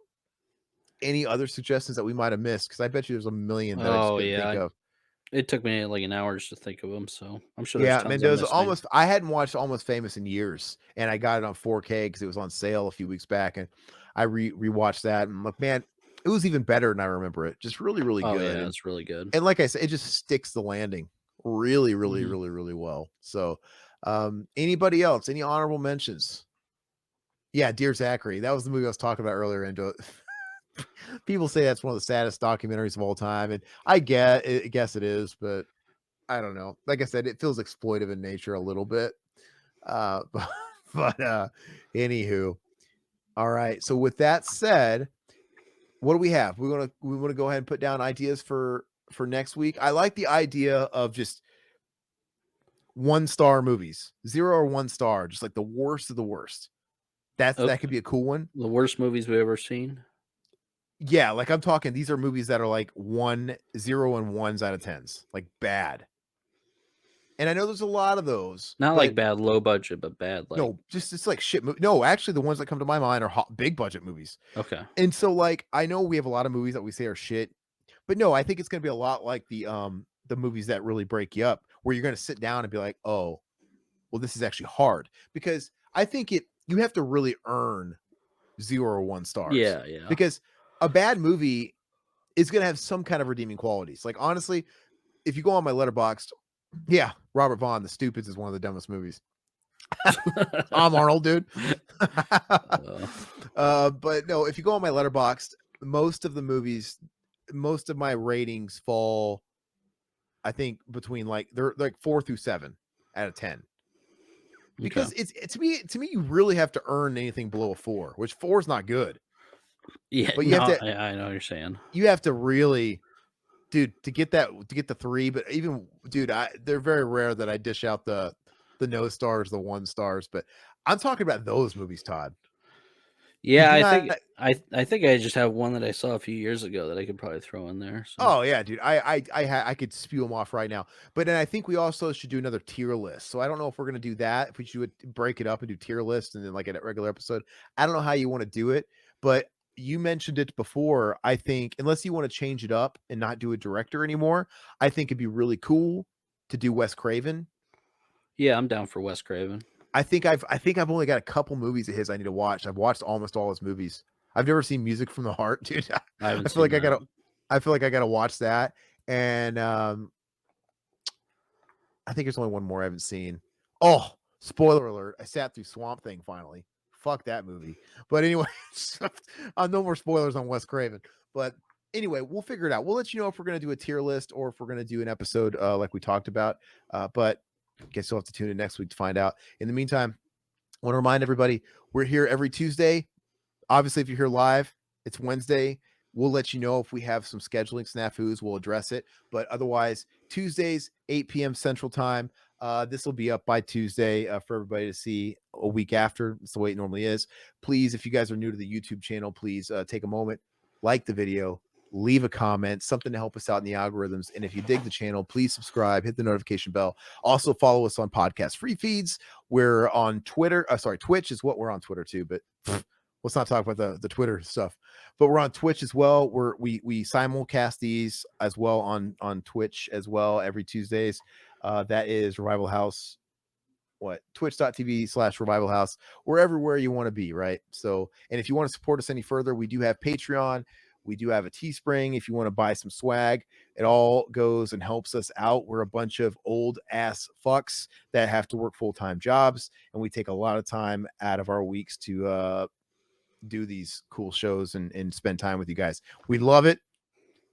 any other suggestions that we might have missed? Because I bet you there's a million that I just Oh couldn't think yeah. of. It took me like an hour just to think of them, so I'm sure there's Yeah, tons I'm Mendoza missing. I hadn't watched Almost Famous in years, and I got it on 4K because it was on sale a few weeks back, and I rewatched that, and I'm like, man, it was even better than I remember it. Just really, really Oh good. yeah, And it's really good. and like I said, it just sticks the landing really, really, Mhm. really, really well. So anybody else? Any honorable mentions? Yeah, Dear Zachary. That was the movie I was talking about earlier, and people say that's one of the saddest documentaries of all time, and I guess it is, but I don't know. Like I said, it feels exploitive in nature a little bit. But, anywho, all right. So with that said, what do we have? We want to go ahead and put down ideas for next week. I like the idea of just 1-star movies, 0 or 1 star, just like the worst of the worst. That Okay. could be a cool one. The worst movies we've ever seen? Yeah, like I'm talking, these are movies that are like 0 and 1s out of 10s, like bad. And I know there's a lot of those, Not like but bad low budget, but bad like no, just it's like shit. No, actually, the ones that come to my mind are big budget movies. okay. And so, like, I know we have a lot of movies that we say are shit, but no, I think it's gonna be a lot like the movies that really break you up, where you're gonna sit down and be like, oh, well, this is actually hard, because I think you have to really earn 0 or 1 stars, Yeah, yeah. because a bad movie is gonna have some kind of redeeming qualities. Like, honestly, if you go on my letterboxd, yeah, Robert Vaughn, The Stupids is one of the dumbest movies. Tom Arnold, dude. Uh, But no, if you go on my letterboxd, most of the movies, most of my ratings fall, I think, between like they're like 4 through 7 out of 10. okay. Because to me, you really have to earn anything below a 4, which 4 is not good. Yeah, But you have no, to I know what you're saying. really, dude, to get the 3. But even, dude, they're very rare that I dish out the no stars, the 1 stars. But I'm talking about those movies, Todd. Could Yeah, you I not? think I think I just have one that I saw a few years ago that I could probably throw in there. So Oh yeah, dude. I could spew them off right now. But then I think we also should do another tier list. So I don't know if we're gonna do that. If we should break it up and do tier list and then like a regular episode. I don't know how you want to do it, but you mentioned it before. I think unless you want to change it up and not do a director anymore, I think it'd be really cool to do Wes Craven. Yeah, I'm down for Wes Craven. I think I've only got a couple movies of his I need to watch. I've watched almost all his movies. I've never seen Music from the Heart, dude. I haven't I feel seen like I that. gotta I feel like I gotta watch that. And I think there's only one more I haven't seen. Oh, spoiler alert! I sat through Swamp Thing finally. Fuck that movie. But anyway, no more spoilers on Wes Craven. But anyway, we'll figure it out. We'll let you know if we're gonna do a tier list or if we're gonna do an episode like we talked about. But I guess you'll have to tune in next week to find out. In the meantime, I want to remind everybody we're here every Tuesday. Obviously, if you're here live, it's Wednesday. We'll let you know if we have some scheduling snafus. We'll address it. But otherwise, Tuesdays, 8 p.m. Central Time. This will be up by Tuesday for everybody to see a week after. It's the way it normally is. Please, if you guys are new to the YouTube channel, please take a moment, like the video, leave a comment, something to help us out in the algorithms. And if you dig the channel, please subscribe, hit the notification bell. Also follow us on podcast free feeds. We're on Twitter. Twitch is what we're on Twitter too, but let's not talk about the Twitter stuff. But we're on Twitch as well. We simulcast these as well on Twitch as well every Tuesdays. That is Revival House. Twitch.tv/Revival House. We're everywhere you want to be, right? So, and if you want to support us any further, we do have Patreon. We do have a Teespring. If you want to buy some swag, it all goes and helps us out. We're a bunch of old ass fucks that have to work full-time jobs, and we take a lot of time out of our weeks to do these cool shows and spend time with you guys. We love it.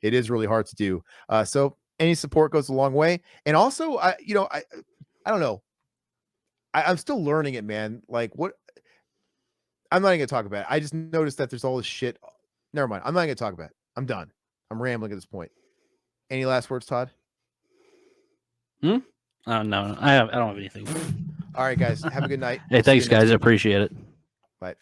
It is really hard to do. So any support goes a long way. And also, I don't know. I'm still learning it, man. Like what? I'm not even gonna talk about it. I just noticed that there's all this shit. Never mind. I'm not gonna talk about it. I'm done. I'm rambling at this point. Any last words, Todd? No, I don't have anything. All right, guys. Have a good night. Hey, We'll see you thanks, next guys. I week. appreciate it. Bye.